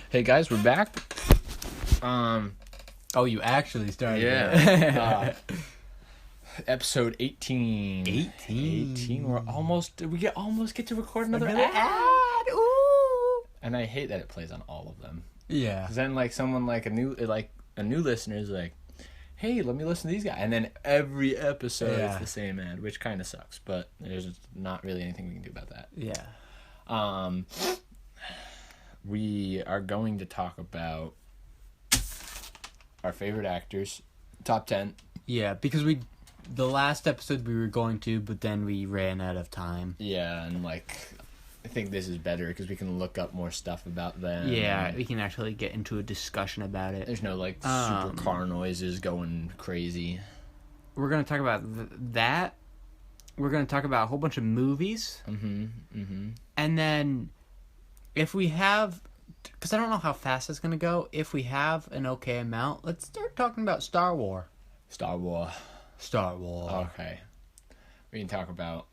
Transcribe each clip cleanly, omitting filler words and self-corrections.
Hey guys, we're back. Oh, you actually started. Yeah. Episode 18. 18. We're almost get to record another ad. Ooh. And I hate that it plays on all of them. Yeah. Cause then someone a new listener is like, hey, let me listen to these guys, and then every episode is the same ad, which kind of sucks. But there's not really anything we can do about that. Yeah. We are going to talk about our favorite actors, top 10. Yeah, because the last episode we were going to, but then we ran out of time. Yeah, and I think this is better because we can look up more stuff about them. Yeah, we can actually get into a discussion about it. There's no super car noises going crazy. We're going to talk about that. We're going to talk about a whole bunch of movies. And then if we have, because I don't know how fast it's going to go, if we have an okay amount, let's start talking about Star Wars. Star Wars. Okay. We can talk about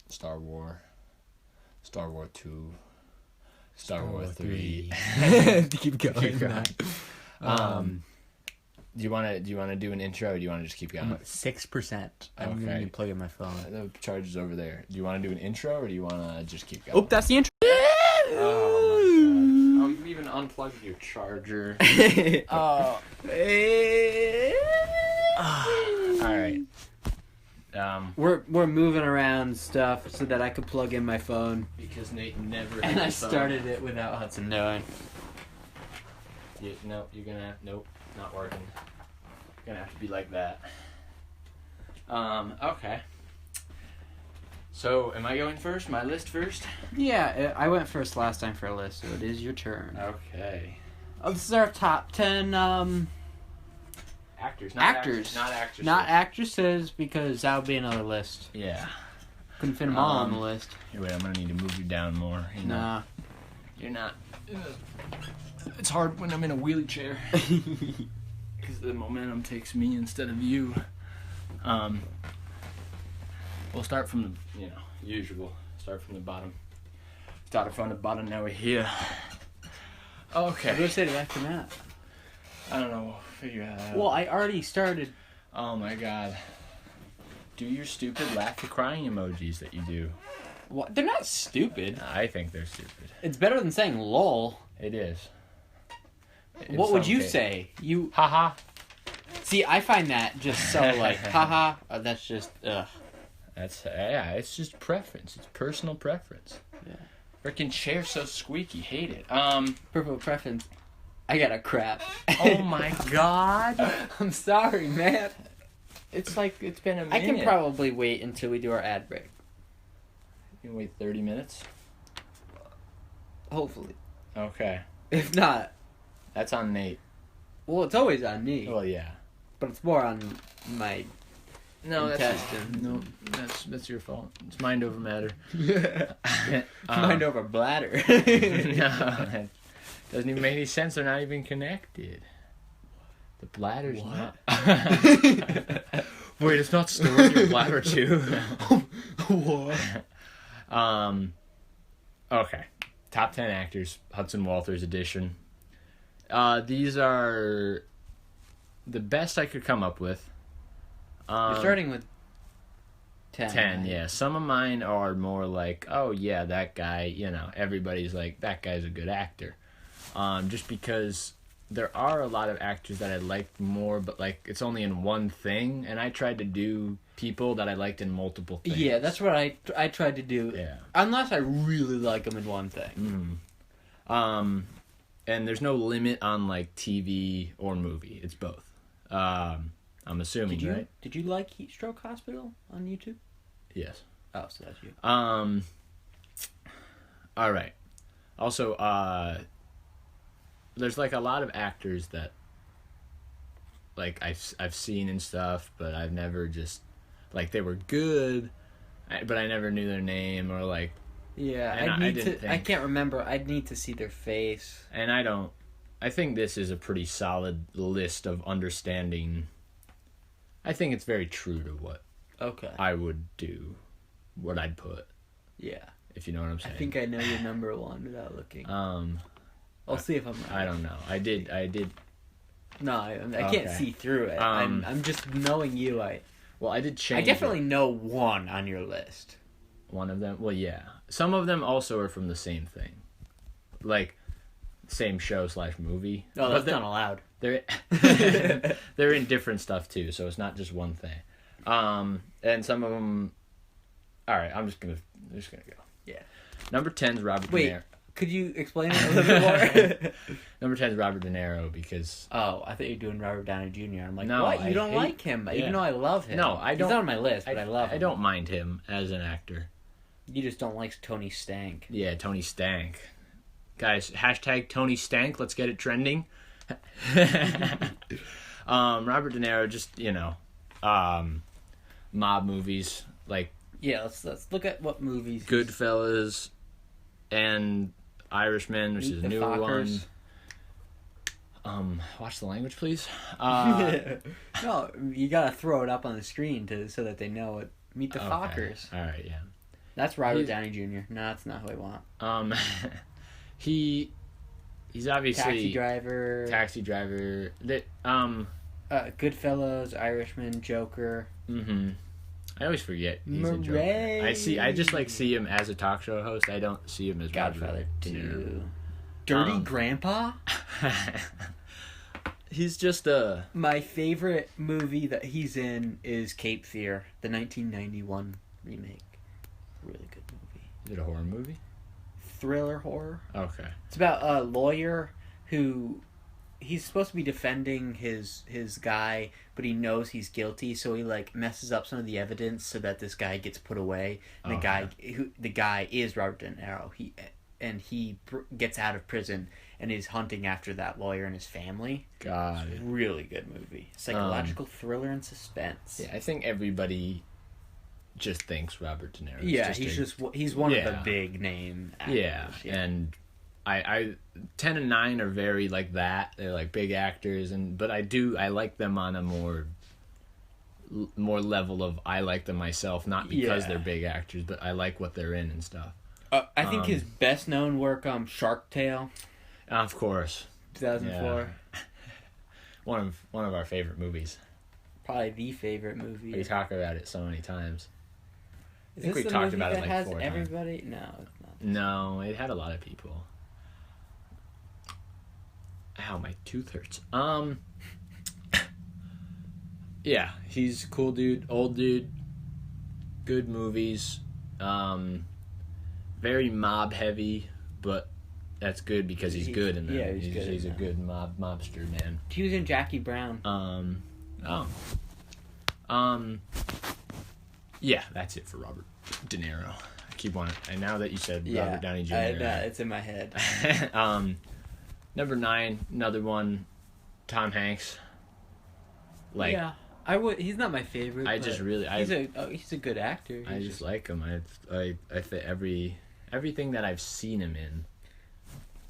Star Wars. Star Wars 2. Star Wars 3. Keep going. Do you want to do an intro, or do you want to just keep going? 6%. I'm going to plug in my phone. The charge is over there. Do you want to do an intro, or do you want to just keep going? Oh, that's the intro. Oh my god! Oh, you even unplugged your charger. Oh. All right. We're moving around stuff so that I could plug in my phone. Because Nate never. And I started it without Hudson knowing. Nope, you're gonna have... Nope, not working. You're gonna have to be like that. Okay. So, am I going first? My list first? Yeah, I went first last time for a list, so it is your turn. Okay. Oh, this is our top 10, Actors. Not actresses. Not actresses, because that would be another list. Yeah. Couldn't fit them all on the list. Here, wait, I'm gonna need to move you down more. Nah. You're not... It's hard when I'm in a wheelchair. Because the momentum takes me instead of you. We'll start from the, usual. Start from the bottom. Started from the bottom, now we're here. Okay. What do I say after that? I don't know. We'll figure that out. Well, I already started. Oh my god. Do your stupid laugh the crying emojis that you do. What? They're not stupid. I think they're stupid. It's better than saying lol. It is. What would you say? You... Haha. See, I find that just so haha. That's just, ugh. It's just preference. It's personal preference. Yeah. Frickin' chair so squeaky. Hate it. Personal preference. I got a crap. Oh my god. I'm sorry, man. It's been a minute. I can probably wait until we do our ad break. You can wait 30 minutes? Hopefully. Okay. If not... That's on Nate. Well, it's always on me. Well, yeah. But it's more on my intestine. That's your fault. It's mind over matter. Mind over bladder. No, that doesn't even make any sense. They're not even connected. The bladder's not... Wait, it's not storing your bladder too? What? Okay. Top 10 actors. Hudson Walters edition. These are the best I could come up with. You're starting with 10. 10, right? yeah. Some of mine are more like, oh yeah, that guy, everybody's like, that guy's a good actor. Just because there are a lot of actors that I like more, but it's only in one thing, and I tried to do people that I liked in multiple things. Yeah, that's what I tried to do. Yeah. Unless I really like them in one thing. And there's no limit on TV or movie. It's both. I'm assuming, right? Did you like Heat Stroke Hospital on YouTube? Yes. Oh, so that's you. All right. Also, there's a lot of actors that I've seen and stuff, but I've never just they were good, but I never knew their name or Yeah, I can't remember. I'd need to see their face. And I think this is a pretty solid list of understanding. I think it's very true to what I would do, what I'd put. Yeah. if you know what I'm saying. I think I know your number one without looking. I'll see if I'm right. I don't know. I did. No, I can't see through it. I'm just knowing you. I did change. I definitely know one on your list. One of them. Well, yeah. Some of them also are from the same thing, like same show / movie. Oh, that's not allowed. They're they're in different stuff too, so it's not just one thing. And some of them. All right, I'm just gonna go. Yeah. Number 10 is Robert De Niro. Could you explain it a little bit more? Number 10 is Robert De Niro because... Oh, I thought you were doing Robert Downey Jr. I'm like, no, what? You don't like him, even though I love him. No, I don't. He's not on my list, but I love him. I don't mind him as an actor. You just don't like Tony Stank. Yeah, Tony Stank. Guys, hashtag Tony Stank. Let's get it trending. Robert De Niro, just, mob movies, like... Yeah, let's look at what movies. Goodfellas and Irishman, which is a new one. Watch the language, please. No, you gotta throw it up on the screen so that they know it. Meet the Fockers. All right, yeah. That's Robert Downey Jr. No, that's not who I want. He's obviously Taxi Driver. That Goodfellas, Irishman, Joker. Mm-hmm. I always forget he's a Joker. I just see him as a talk show host. I don't see him as Godfather 2. Dirty Grandpa? He's just My favorite movie that he's in is Cape Fear, the 1991 remake. Really good movie. Is it a horror movie? Thriller horror. Okay. It's about a lawyer who... He's supposed to be defending his guy, but he knows he's guilty, so he messes up some of the evidence so that this guy gets put away. And the guy is Robert De Niro. He gets out of prison and is hunting after that lawyer and his family. Got it. Really good movie. Psychological thriller and suspense. Yeah, I think everybody just thinks Robert De Niro. Yeah, he's one of the big name actors. Yeah, and I 10 and 9 are very like that. They're like big actors, but I like them on a more level of I like them myself, not because they're big actors, but I like what they're in and stuff. I think his best known work, Shark Tale. Of course. 2004. Yeah. One of our favorite movies. Probably the favorite movie. We talk about it so many times. I think we talked about it like 4 times. Everybody? No, it's not. No, it had a lot of people. Ow, my tooth hurts. Yeah, he's a cool dude, old dude, good movies, very mob heavy, but that's good because he's good in that. Yeah, he's a good mobster man. He was in Jackie Brown. Yeah, that's it for Robert De Niro. I keep wanting, and now that you said Robert Downey Jr., it's in my head. Number 9, another one, Tom Hanks. He's not my favorite. He's a good actor. I just like him. I think everything that I've seen him in,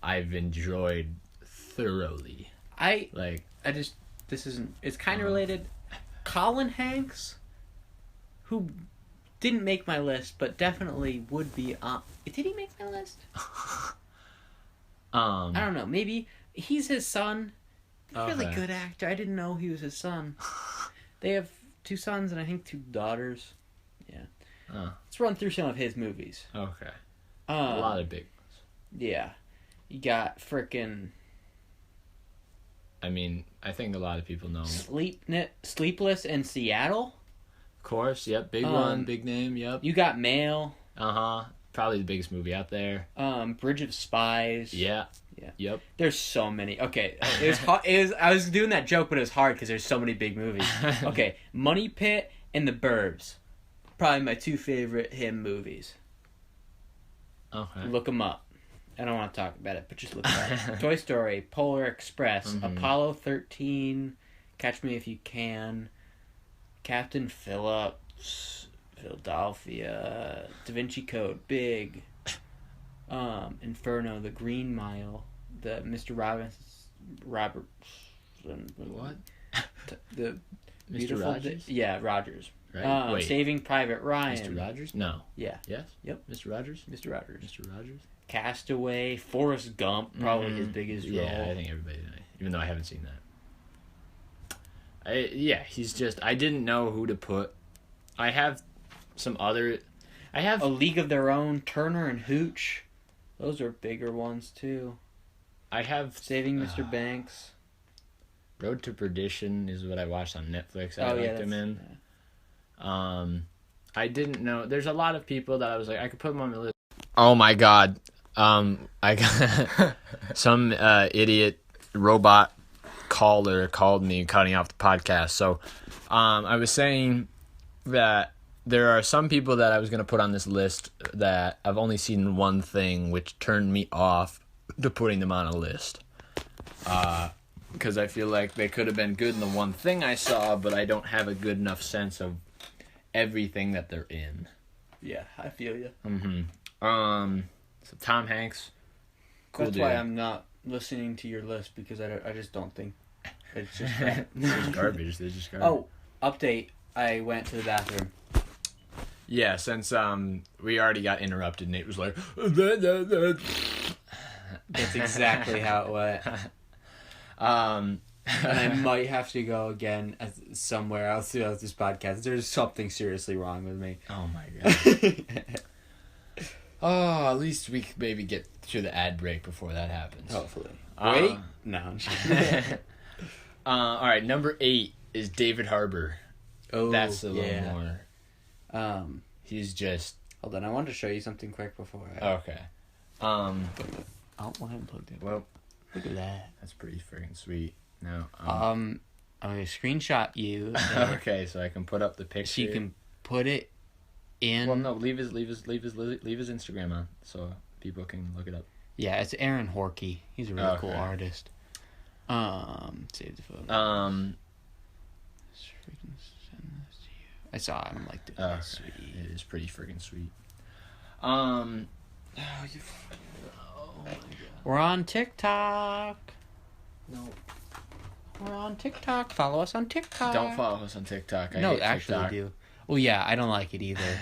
I've enjoyed thoroughly. It's kind of related. Colin Hanks, who didn't make my list, but definitely would be on. Did he make my list? I don't know. Maybe he's his son. Really good actor. I didn't know he was his son. They have 2 sons and I think 2 daughters. Yeah. Let's run through some of his movies. Okay. A lot of big ones. Yeah. You got frickin'... I mean, I think a lot of people know. Sleepless in Seattle? Of course, yep. Big one, big name, yep. You got Mail. Probably the biggest movie out there. Bridge of Spies. Yeah. Yep. There's so many. Okay, it was hard. I was doing that joke, but it was hard because there's so many big movies. Okay, Money Pit and The Burbs, probably my 2 favorite him movies. Okay. Look them up. I don't want to talk about it, but just look it up. Toy Story, Polar Express, Apollo 13, Catch Me If You Can, Captain Phillips, Philadelphia, Da Vinci Code, Big, Inferno, The Green Mile, the Mr. Robertson. What? The Mr. Rogers? Yeah, Rogers. right? Wait, Saving Private Ryan. Mr. Rogers? No. Yeah. Yes. Yep. Mr. Rogers. Mr. Rogers. Mr. Rogers. Castaway. Forrest Gump. Probably his biggest role. Yeah, I think everybody. Even though I haven't seen that. He's just. I didn't know who to put. I have some other. I have A League of Their Own. Turner and Hooch. Those are bigger ones too. I have Saving Mr. Banks. Road to Perdition is what I watched on Netflix. I liked him in. Yeah. I didn't know. There's a lot of people that I was like, I could put them on my list. Oh my god. I got some idiot robot caller called me cutting off the podcast. So, I was saying that there are some people that I was going to put on this list that I've only seen one thing, which turned me off to putting them on a list. Because I feel like they could have been good in the one thing I saw, but I don't have a good enough sense of everything that they're in. Yeah, I feel you. So Tom Hanks. Cool That's dude. why I'm not listening to your list, because I just don't think it's just They're just garbage. They're just garbage. Oh, update. I went to the bathroom. Yeah, since we already got interrupted, Nate was like, That's exactly how it went. And I might have to go again somewhere else throughout this podcast. There's something seriously wrong with me. oh my god. Oh, at least we could maybe get to the ad break before that happens. Hopefully. Wait? No. I'm just kidding. All right, number 8 is David Harbour. Oh, That's a little more. He's just Hold on, I wanted to show you something quick before okay. Oh, I haven't plugged in. Well, Look at that. that's pretty freaking sweet. No. I'm gonna screenshot you. Okay, so I can put up the picture. So you can put it in. Well, no, leave his Instagram on so people can look it up. Yeah, it's Aaron Horkey. He's a really cool artist. Save the photo. I saw it. I'm like, dude, that's sweet. It is pretty freaking sweet. Oh my god. We're on TikTok. No. We're on TikTok. Follow us on TikTok. Don't follow us on TikTok. I No, hate actually TikTok. do. Well, yeah, I don't like it either.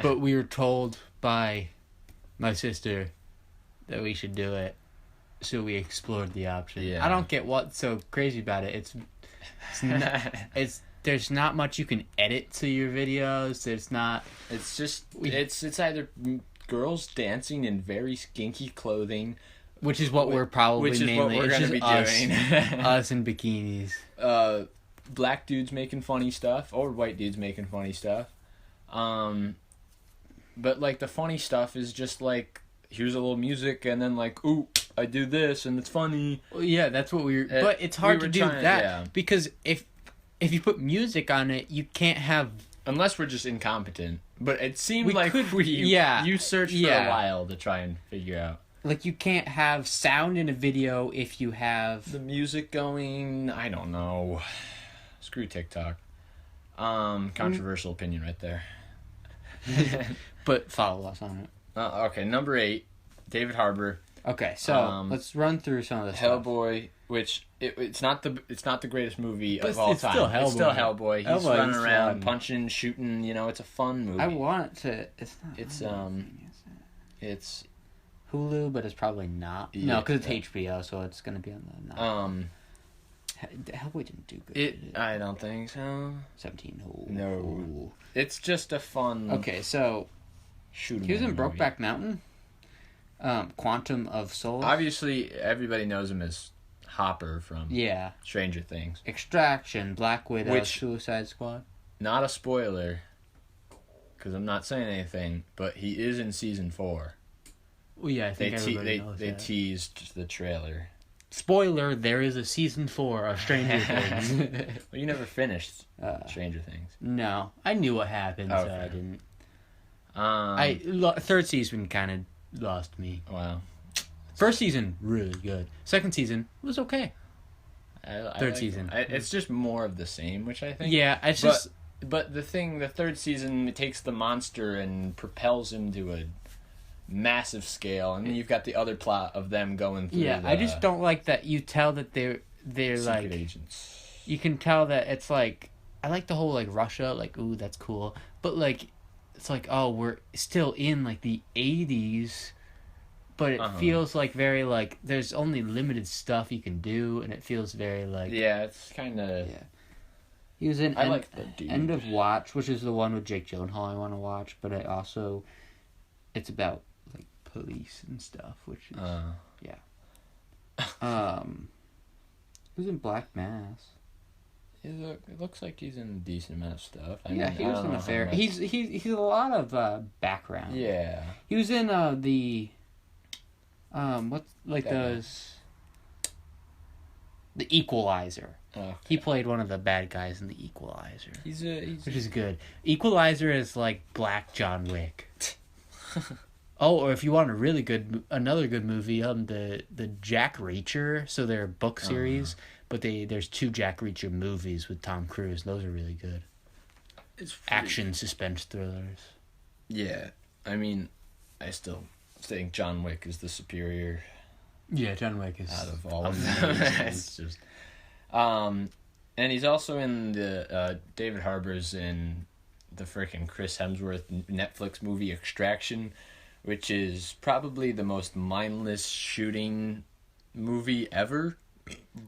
But we were told by my sister that we should do it, so we explored the option. Yeah. I don't get what's so crazy about it. There's not much you can edit to your videos. There's not. It's just it's either girls dancing in very skinky clothing, which is what we're probably which is mainly. what we're going to be doing. Us in bikinis. Black dudes making funny stuff or white dudes making funny stuff. But like the funny stuff is just like here's a little music and then like ooh I do this and it's funny. Well, yeah, that's what we're. But it's hard to do that because if you put music on it, you can't have. Unless we're just incompetent. But it seemed you searched for a while to try and figure out. Like, you can't have sound in a video if you have... The music going... I don't know. Screw TikTok. Controversial opinion right there. But follow us on it. Okay, number 8. David Harbour. Okay, so let's run through some of this Hellboy, which it's not the greatest movie of all time. It's still Hellboy. He's running around, punching, shooting. You know, it's a fun movie. I want to. It's not. It's Hulu, but it's probably not. Yeah, no, because it's HBO, so it's gonna be on the. Hellboy didn't do good. I don't think so. 17. No. Ooh. It's just a fun. Okay, so shoot. He was in Brokeback Mountain. Quantum of Solace. Obviously, everybody knows him as Hopper from Stranger Things. Extraction, Black Widow, Suicide Squad. Not a spoiler, because I'm not saying anything, but he is in season 4. Well, yeah, I think everybody knows they teased the trailer. Spoiler: there is a season 4 of Stranger Things. Well, you never finished Stranger Things. No, I knew what happened, so I didn't. Third season kind of lost me. Wow. First season, really good. Second season was okay. Third season. It's just more of the same, which I think. Yeah, it's just... But the third season, it takes the monster and propels him to a massive scale, and then you've got the other plot of them going through I just don't like that you tell that they're secret like... agents. You can tell that it's like I like the whole, like, Russia, like, ooh, that's cool. But, like, it's like, oh, we're still in, like, the 80s, but it feels like very, like, there's only limited stuff you can do, and it feels very, like... Yeah, it's kind of... Yeah. He was in like the dude. End of Watch, which is the one with Jake Gyllenhaal I want to watch, but I also... It's about, like, police and stuff, which is... yeah. He was in Black Mass. It looks like he's in a decent amount of stuff. He was in a fair... He's a lot of background. Yeah. He was in the... what's, like, the Equalizer. Okay. He played one of the bad guys in the Equalizer. Which is good. Equalizer is like Black John Wick. Oh, or if you want another good movie, the Jack Reacher. So they're a book series, but there's 2 Jack Reacher movies with Tom Cruise. Those are really good. It's action suspense thrillers. Yeah, I mean, I still think John Wick is the superior. Yeah, John Wick is out of all of them. It's just, and he's also in the David Harbour's in the frickin' Chris Hemsworth Netflix movie Extraction, which is probably the most mindless shooting movie ever,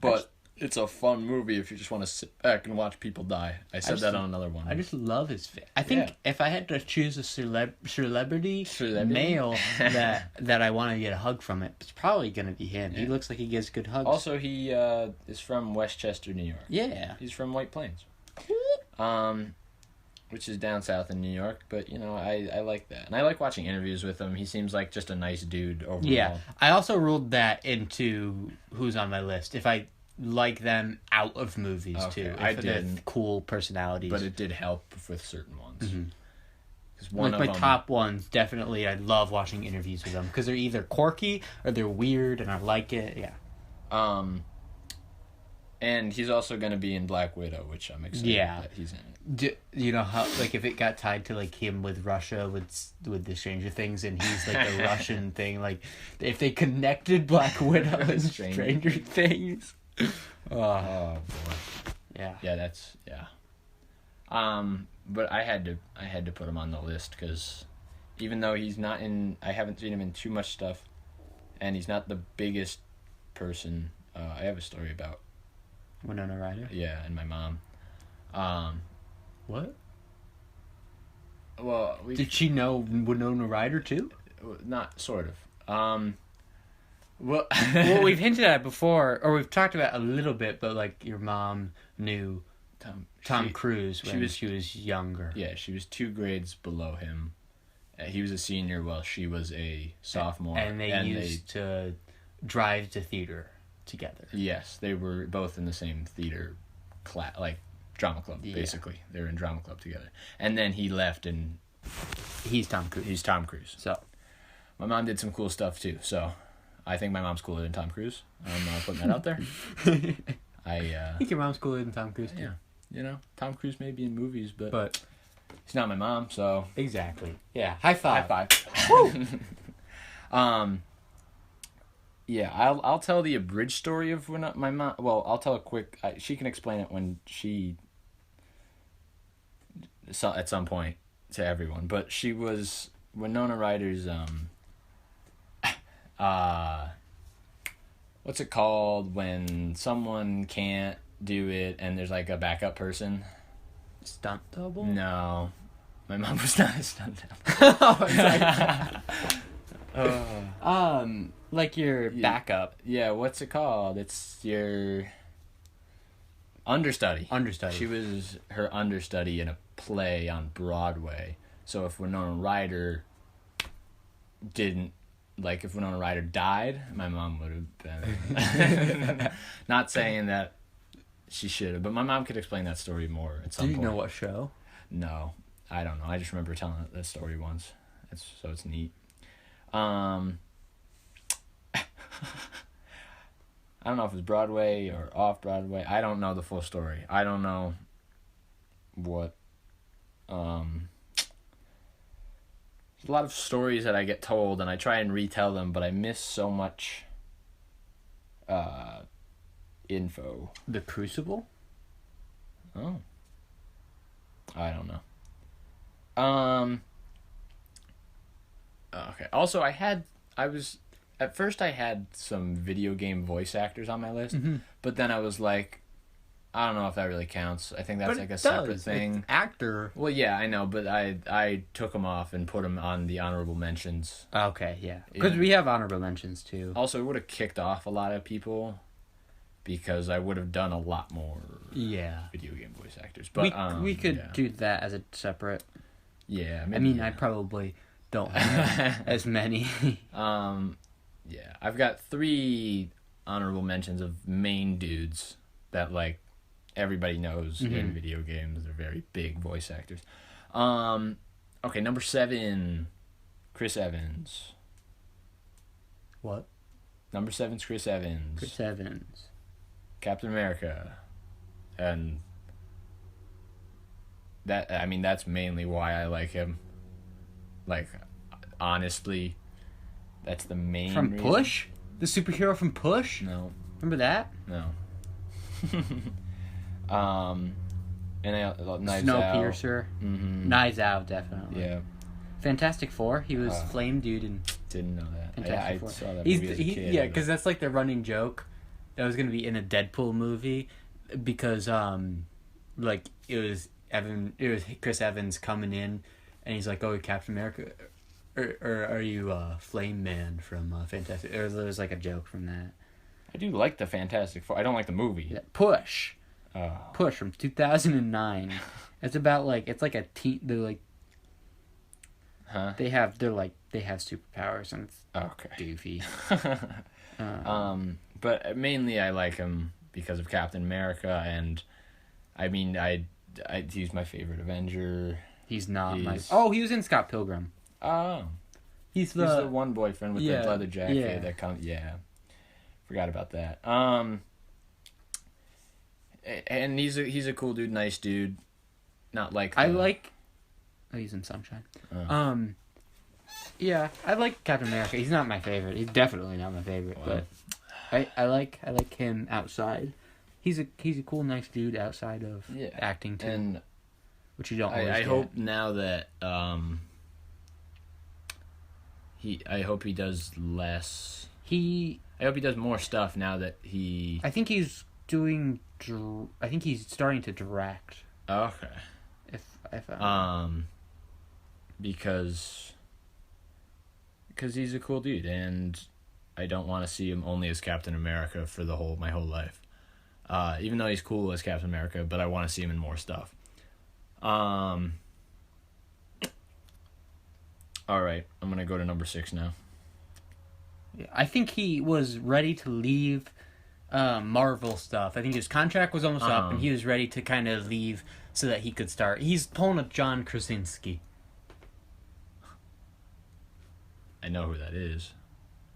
but it's a fun movie if you just want to sit back and watch people die. I said that on another one. I just love his face. I think if I had to choose a celebrity male that I want to get a hug from, it's probably going to be him. Yeah. He looks like he gives good hugs. Also, he is from Westchester, New York. Yeah. He's from White Plains. Which is down south in New York, but, you know, I like that. And I like watching interviews with him. He seems like just a nice dude overall. Yeah. I also ruled that into who's on my list. If I like them out of movies, too. I didn't. Cool personalities. But it did help with certain ones. Mm-hmm. One of my top ones, definitely, I love watching interviews with them. Because they're either quirky or they're weird, and I like it. Yeah. And he's also going to be in Black Widow, which I'm excited that he's in it. Do you know how, like, if it got tied to, like, him with Russia, with the Stranger Things, and he's, like, the Russian thing, like, if they connected Black Widow and Stranger Things. Oh, boy. Yeah. Yeah, that's, yeah. But I had to put him on the list, because even though he's not in, I haven't seen him in too much stuff, and he's not the biggest person, I have a story about Winona Ryder? Yeah, and my mom. What? Well, did she know Winona Ryder too? Not sort of. Well, we've hinted at it before, or we've talked about it a little bit, but like your mom knew Tom Cruise when she was younger. Yeah, she was 2 grades below him. He was a senior while she was a sophomore. And they used to drive to theater together. Yes, they were both in the same theater class, like drama club, basically. They were in drama club together. And then he left and... He's Tom Cruise. So, my mom did some cool stuff too, so I think my mom's cooler than Tom Cruise. I'm putting that out there. I think your mom's cooler than Tom Cruise too. Yeah. You know, Tom Cruise may be in movies, but he's not my mom, so... Exactly. Yeah, high five. High five. Woo! Yeah, I'll tell the abridged story of when my mom... Well, I'll tell a quick... she can explain it when she... at some point to everyone. But she was Winona Ryder's... what's it called when someone can't do it and there's like a backup person? Stunt double? No. My mom was not a stunt double. Like your backup. Yeah, what's it called? It's your understudy. Understudy. She was her understudy in a play on Broadway. So if Winona Ryder if Winona Ryder died, my mom would have been... Not saying that she should have, but my mom could explain that story more at some point. Do you know what show? No, I don't know. I just remember telling that story once. It's neat. I don't know if it's Broadway or off Broadway. I don't know the full story. I don't know what... There's a lot of stories that I get told, and I try and retell them, but I miss so much info. The Crucible? Oh. I don't know. Okay. Also, at first I had some video game voice actors on my list, but then I was like, I don't know if that really counts. I think that's a separate thing. It's actor. Well, yeah, I know, but I took them off and put them on the honorable mentions. Okay, yeah. Because we have honorable mentions, too. Also, it would have kicked off a lot of people because I would have done a lot more video game voice actors. But we could do that as a separate... Yeah, maybe, I mean, I probably don't have as many. Yeah, I've got 3 honorable mentions of main dudes that, like, everybody knows in video games. They're very big voice actors. Okay, number 7, Chris Evans. What? Number 7's Chris Evans. Chris Evans. Captain America. And that's mainly why I like him. Like, honestly, that's the main From reason. Push? The superhero from Push? No. Remember that? No. And Knives Out. Snowpiercer. Knives Out, definitely. Yeah. Fantastic Four. He was Flame Dude in Didn't know that. Fantastic Four. I saw that movie as a kid. Yeah, because that's like the running joke that was going to be in a Deadpool movie because like it was Chris Evans coming in and he's like, "Oh, Captain America, or are you Flame Man from Fantastic?" Or there was like a joke from that. I do like the Fantastic Four. I don't like the movie. Yeah. Push from 2009. It's about like it's like a teen. They're like, They have superpowers and it's goofy. But mainly I like him because of Captain America, and I mean he's my favorite Avenger. He's not my. Oh, he was in Scott Pilgrim. Oh, he's the one boyfriend with the leather jacket that comes. Yeah, forgot about that. And he's a cool dude, nice dude. Not like he's in Sunshine. Yeah, I like Captain America. He's not my favorite. He's definitely not my favorite, but I like him outside. He's a cool, nice dude outside of acting too, and which you don't. I hope now that I hope he does less. I hope he does more stuff now that he. I think he's doing. I think he's starting to direct. Okay. If because he's a cool dude, and I don't want to see him only as Captain America for my whole life. Even though he's cool as Captain America, but I want to see him in more stuff. All right, I'm gonna go to number 6 now. I think he was ready to leave Marvel stuff. I think his contract was almost up, and he was ready to kind of leave so that he could start. He's pulling a John Krasinski. I know who that is.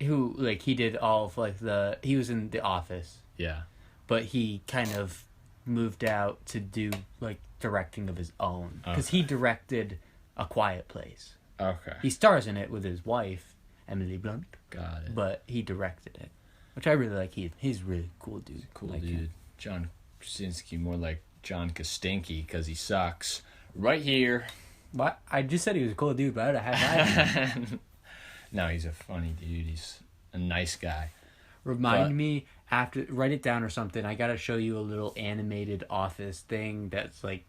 Who, like, he did all of, like, he was in The Office. Yeah. But he kind of moved out to do, like, directing of his own. Because he directed A Quiet Place. Okay. He stars in it with his wife, Emily Blunt. Got it. But he directed it. Which I really like. He's a really cool dude. Cool like dude. him. John Krasinski, more like John Kastinky, because he sucks. Right here. What? I just said he was a cool dude, but I would have had that. No, he's a funny dude. He's a nice guy. Remind me after, write it down or something. I gotta show you a little animated Office thing that's like,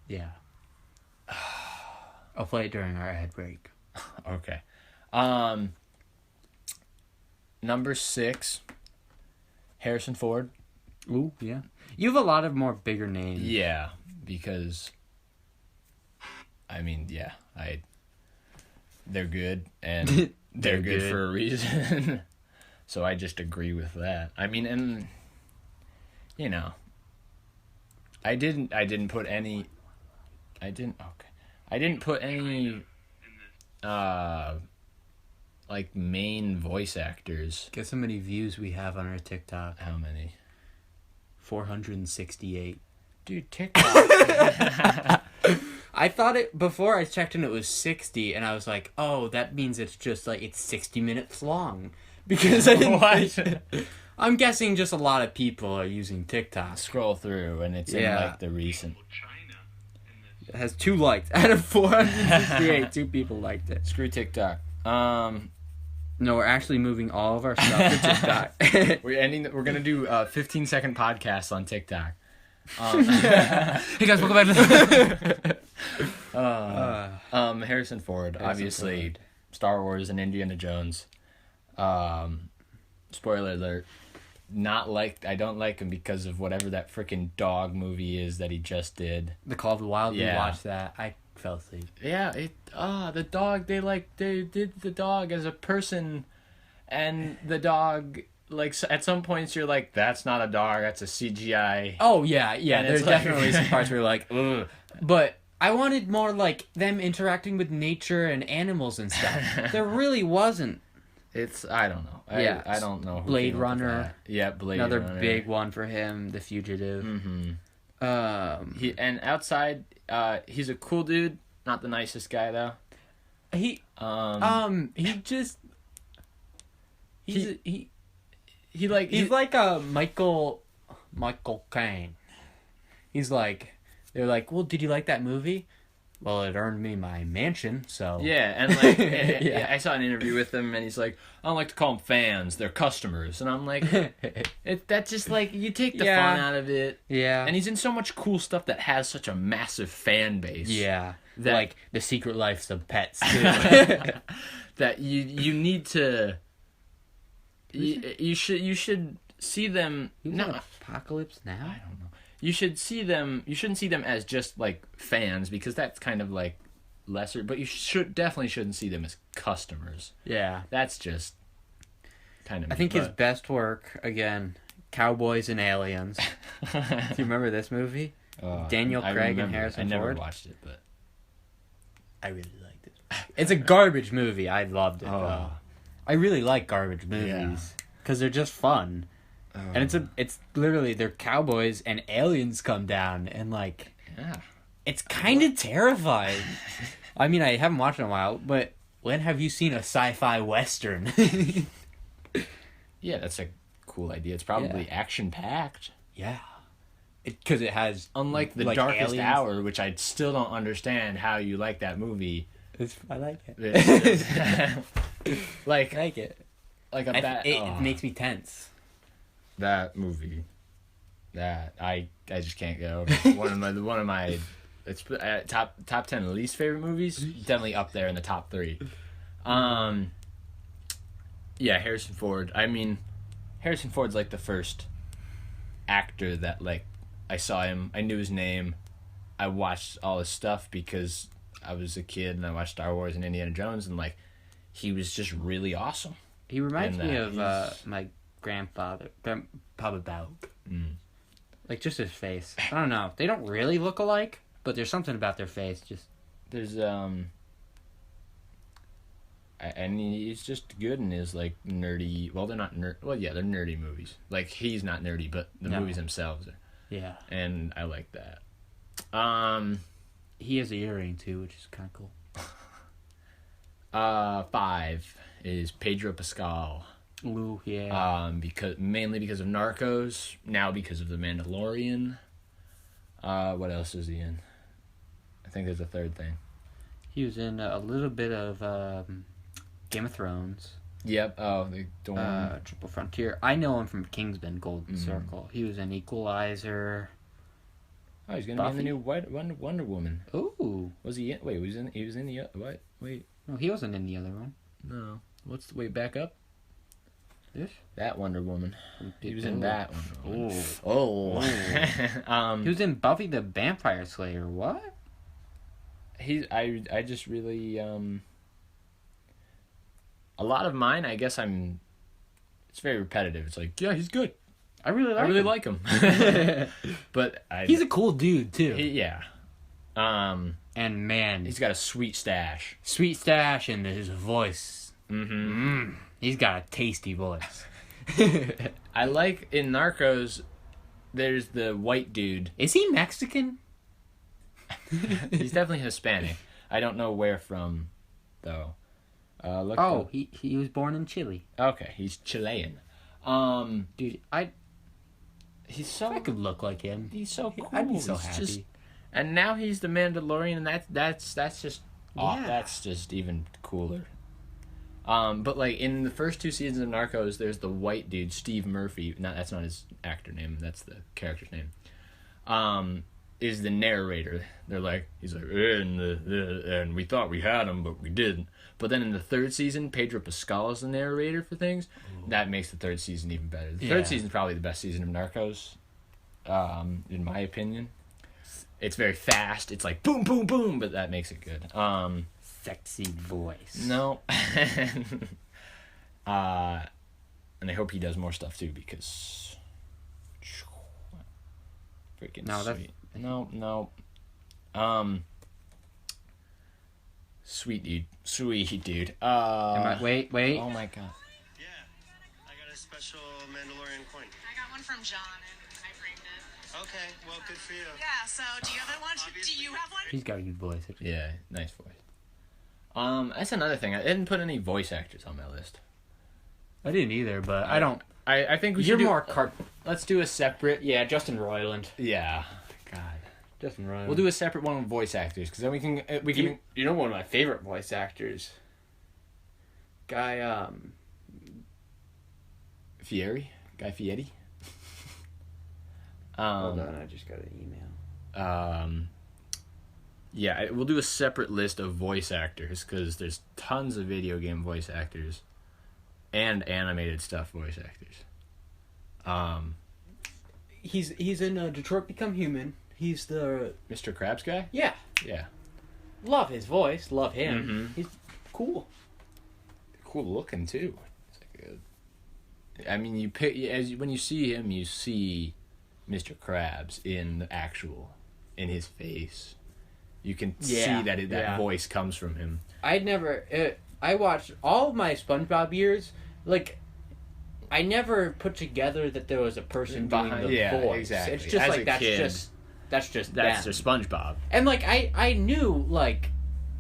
yeah. I'll play it during our ad break. Okay. Number 6, Harrison Ford. Ooh, yeah. You have a lot of more bigger names. Yeah, because I mean, they're good, and they're good for a reason. So I just agree with that. I mean, and you know, I didn't put any like main voice actors. Guess how many views we have on our TikTok? How many? 468. Dude, TikTok. I thought before I checked and it was 60, and I was like, oh, that means it's just like, it's 60 minutes long. Because I didn't. I'm guessing just a lot of people are using TikTok. Scroll through, and it's in like the recent. It has 2 likes out of 468. 2 people liked it. Screw TikTok. No, we're actually moving all of our stuff to TikTok. We're gonna do 15-second podcasts on TikTok. Hey guys, welcome back to Harrison Ford, obviously. Star Wars and Indiana Jones. Spoiler alert. I don't like him because of whatever that freaking dog movie is that he just did. The Call of the Wild. Yeah. We watched that. I fell asleep. Yeah, the dog. They did the dog as a person, and the dog. Like, at some points you're like, that's not a dog, that's a CGI. Oh yeah. And There's it's like- definitely some parts where you're like, ugh. But I wanted more like them interacting with nature and animals and stuff. There really wasn't. I don't know. I don't know. Who Blade came up with Runner. that. Yeah, Blade Another Runner. big one for him, The Fugitive. Mm-hmm. And outside, he's a cool dude. Not the nicest guy though. He's like a Michael Caine. He's like, they're like, well, did you like that movie? Well, it earned me my mansion, so... Yeah, and like, Yeah. I saw an interview with him, and he's like, I don't like to call them fans, they're customers. And I'm like, that's just like, you take the fun out of it. Yeah. And he's in so much cool stuff that has such a massive fan base. Yeah. That- like, The Secret Lives of Pets, too. That you need to... You should see them... No, Apocalypse Now? I don't know. You shouldn't see them as just like fans, because that's kind of like lesser, but you definitely shouldn't see them as customers. Yeah. That's just kind of I think his best work, again, Cowboys and Aliens. Do you remember this movie? Daniel Craig and Harrison Ford? I never watched it, but I really liked it. It's a garbage movie. I loved it, Oh. though. I really like garbage movies because they're just fun. And it's literally they're cowboys and aliens come down and like it's kind of terrifying. I mean, I haven't watched it in a while, but when have you seen a sci-fi western? Yeah, that's a cool idea. It's probably action packed. Yeah, because it has Unlike The like Darkest aliens. Hour, which I still don't understand how you like that movie. I like it. like I like it. Like a bad. It makes me tense. That movie, that I just can't get over. one of my it's top 10 least favorite movies. Definitely up there in the top 3. Yeah, Harrison Ford. I mean, Harrison Ford's like the first actor that like I saw him. I knew his name. I watched all his stuff because I was a kid and I watched Star Wars and Indiana Jones, and like he was just really awesome. He reminds And, me of he's- my Grandpa Baug. Mm. Like, just his face. I don't know. They don't really look alike, but there's something about their face. Just There's and he's just good in his like nerdy. Well, they're not Well, yeah, they're nerdy movies. Like he's not nerdy, but the movies themselves are. yeah. And I like that. He has an earring too, which is kind of cool. 5 is Pedro Pascal. Ooh, yeah. Mainly because of Narcos. Now because of The Mandalorian. What else is he in? I think there's a third thing. He was in a little bit of Game of Thrones. Yep. Oh, the one. Triple Frontier. I know him from Kingsman: Golden Circle. He was in Equalizer. Oh, he's gonna be in the new Wonder Woman. Ooh. Was he in? Wait, he was in the what? Wait. No, he wasn't in the other one. No. Wait, back up. This? That Wonder Woman. He was in Ooh. that Wonder Woman. Oh. He He was in Buffy the Vampire Slayer. What? I just really a lot of mine, I guess it's very repetitive. It's like, yeah, he's good. I really like him. But He's a cool dude too. yeah. And man, He's got a sweet stash. sweet stash and his voice. Mm-hmm. He's got a tasty voice. I like in Narcos. There's the white dude. Is he Mexican? He's definitely Hispanic. I don't know where from, though. Look Oh, up. he was born in Chile. Okay, he's Chilean. Dude, He's so. I could look like him. He's so cool. I'd be so He's happy. just And now he's the Mandalorian, and that's just Yeah. that's just even cooler. But like in the first 2 seasons of Narcos, there's the white dude, Steve Murphy. That's not his actor name. That's the character's name. Is the narrator. He's like, and we thought we had him, but we didn't. But then in the 3rd season, Pedro Pascal's the narrator for things. Ooh. That makes the 3rd season even better. The 3rd season's probably the best season of Narcos, in my opinion. It's very fast. It's like boom, boom, boom, but that makes it good. Sexy voice. No. And I hope he does more stuff too, because freaking sweet. No. Sweet dude. Wait. Oh my god. Yeah, I got a special Mandalorian coin. I got one from John, and I framed it. Okay, well, good for you. Yeah, so do you have one? Do you have one? He's got a good voice. Yeah, nice voice. That's another thing. I didn't put any voice actors on my list. I didn't either, but I don't. I think we You're should more let's do a separate. Yeah, Justin Roiland. Yeah. God. Justin Roiland. We'll do a separate one with voice actors, because then we can. You know, one of my favorite voice actors. Guy Guy Fieri. Hold on, I just got an email. Yeah, we'll do a separate list of voice actors, because there's tons of video game voice actors and animated stuff voice actors. He's in Detroit Become Human. He's the Mr. Krabs guy? Yeah. Love his voice. Love him. Mm-hmm. He's cool. Cool looking too. I mean, when you see him, you see Mr. Krabs in his face. You can see that voice comes from him. I watched all of my SpongeBob years. Like, I never put together that there was a person doing the voice. Exactly. It's just As like a that's kid, just that's them. their SpongeBob. And like I knew like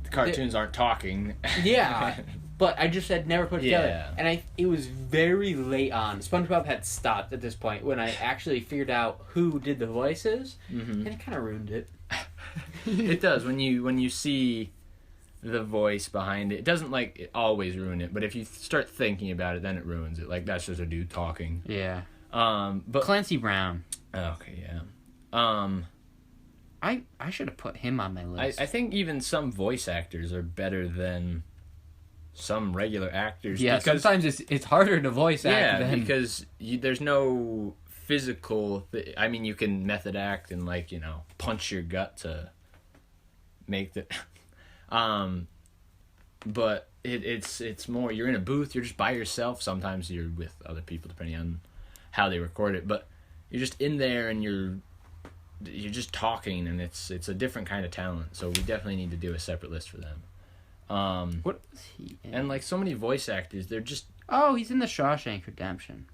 The cartoons aren't talking. Yeah. But I just had never put it together. Yeah. And it was very late on. SpongeBob had stopped at this point when I actually figured out who did the voices. Mm-hmm. And it kind of ruined it. It does. When you see the voice behind it, it doesn't always ruin it. But if you start thinking about it, then it ruins it. Like, that's just a dude talking. Yeah. But Clancy Brown. Okay, yeah. I should have put him on my list. I think even some voice actors are better than some regular actors. Yeah, because, sometimes it's harder to voice act than... because there's no physical... I mean, you can method act and, punch your gut to make the... but it's more... You're in a booth, you're just by yourself. Sometimes you're with other people, depending on how they record it. But you're just in there and you're just talking, and it's a different kind of talent. So we definitely need to do a separate list for them. What was he in? And so many voice actors, they're just... Oh, he's in the Shawshank Redemption.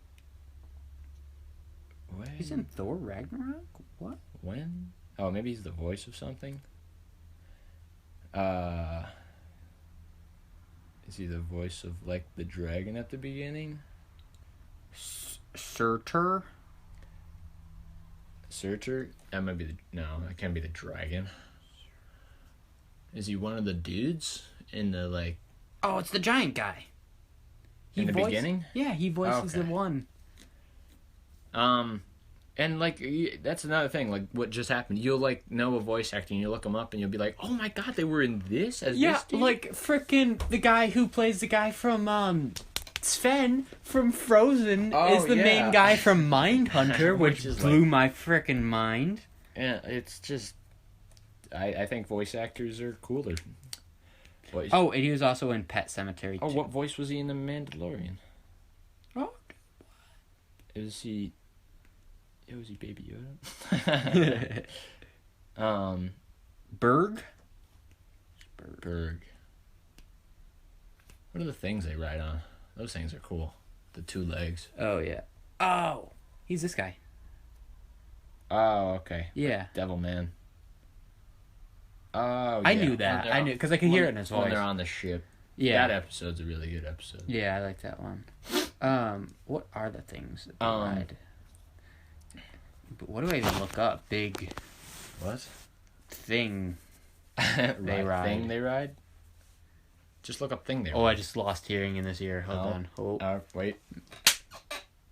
When? He's in Thor Ragnarok? What? When? Oh, maybe he's the voice of something? Is he the voice of, the dragon at the beginning? Surtur? Surtur? That might be no, that can't be the dragon. Is he one of the dudes in the, Oh, it's the giant guy. In the beginning? Yeah, he voices the one. And, that's another thing, what just happened. You'll, know a voice actor, and you'll look them up, and you'll be like, oh my god, they were in this as this dude? Yeah, frickin' the guy who plays the guy from, Sven from Frozen is the main guy from Mindhunter, which blew my frickin' mind. Yeah, it's just... I think voice actors are cooler. Oh, and he was also in Pet Sematary 2. Oh, what voice was he in The Mandalorian? Oh, Was he Baby Yoda? Berg? Berg. What are the things they ride on? Those things are cool. The 2 legs. Oh, yeah. Oh, he's this guy. Oh, okay. Yeah. Devil Man. Oh, yeah. I knew that. I knew, because I could hear it in his voice. When they're on the ship. Yeah. That episode's a really good episode. Yeah, I like that one. What are the things that they ride? But what do I even look up? Big... What? thing They ride. Thing they ride? Just look up thing they ride. Oh, I just lost hearing in this ear. Hold on. Oh, Wait.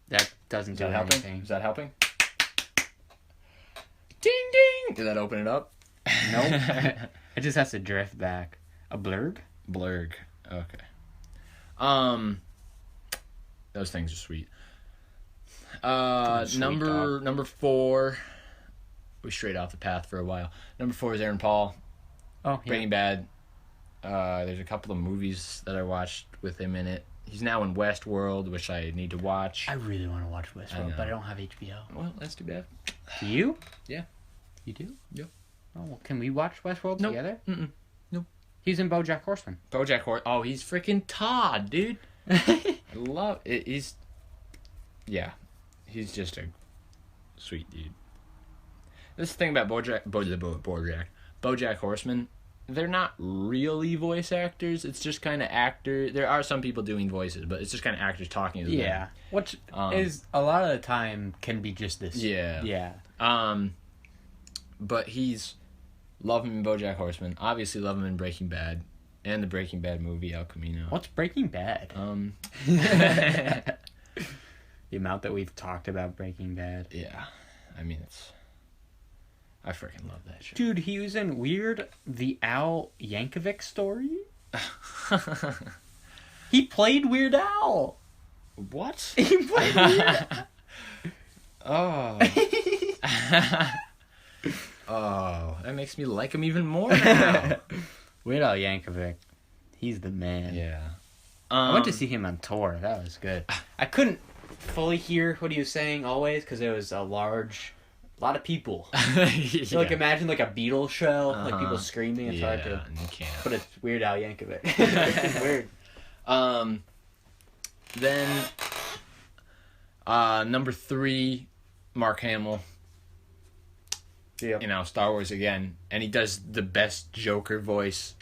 that doesn't Is do that helping? anything. Is that helping? Ding ding! Did that open it up? Nope. It just has to drift back. A blurg? Blurg. Okay. Those things are sweet. Sweet Number 4. We strayed off the path for a while. Number 4 is Aaron Paul. Oh, yeah. Breaking Bad. There's a couple of movies that I watched with him in it. He's now in Westworld, which I need to watch. I really want to watch Westworld, but I don't have HBO. Well, that's too bad. Do you? Yeah. You do? Yep. Oh, well, can we watch Westworld Nope. together? Mm-mm. Nope. He's in BoJack Horseman. BoJack Horseman. Oh, he's freaking Todd, dude. I love it. He's just a sweet dude. This is the thing about BoJack Horseman. They're not really voice actors. It's just kind of actor. There are some people doing voices, but it's just kind of actors talking to them. Yeah. Which is a lot of the time can be just this. Yeah. Yeah. But he's love him in BoJack Horseman. Obviously, love him in Breaking Bad, and the Breaking Bad movie El Camino. What's Breaking Bad? The The amount that we've talked about Breaking Bad. Yeah, I mean I freaking love that show. Dude, he was in Weird the Al Yankovic Story. He played Weird Al. What? He played Weird Oh. Oh, that makes me like him even more now. Weird Al Yankovic. He's the man. Yeah. I went to see him on tour. That was good. I couldn't fully hear what he was saying always because there was a lot of people. Yeah. So, like, imagine like a Beatles show, like people screaming. It's hard to. You can't. But it's Weird Al Yankovic. It's weird. Then, number 3, Mark Hamill. Yeah. You know, Star Wars again, and he does the best Joker voice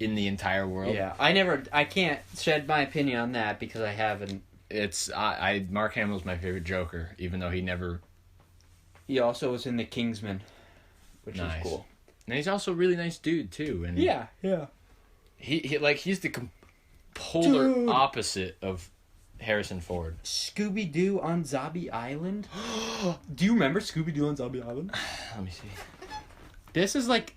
in the entire world. Yeah, I can't shed my opinion on that because I haven't. It's Mark Hamill's my favorite Joker, even though he never. He also was in The Kingsman, which is Nice. cool. And he's also a really nice dude too, and Yeah. he's the polar Dude. opposite of Harrison Ford. Scooby Doo on Zombie Island. Do you remember Scooby Doo on Zombie Island? Let me see. This is like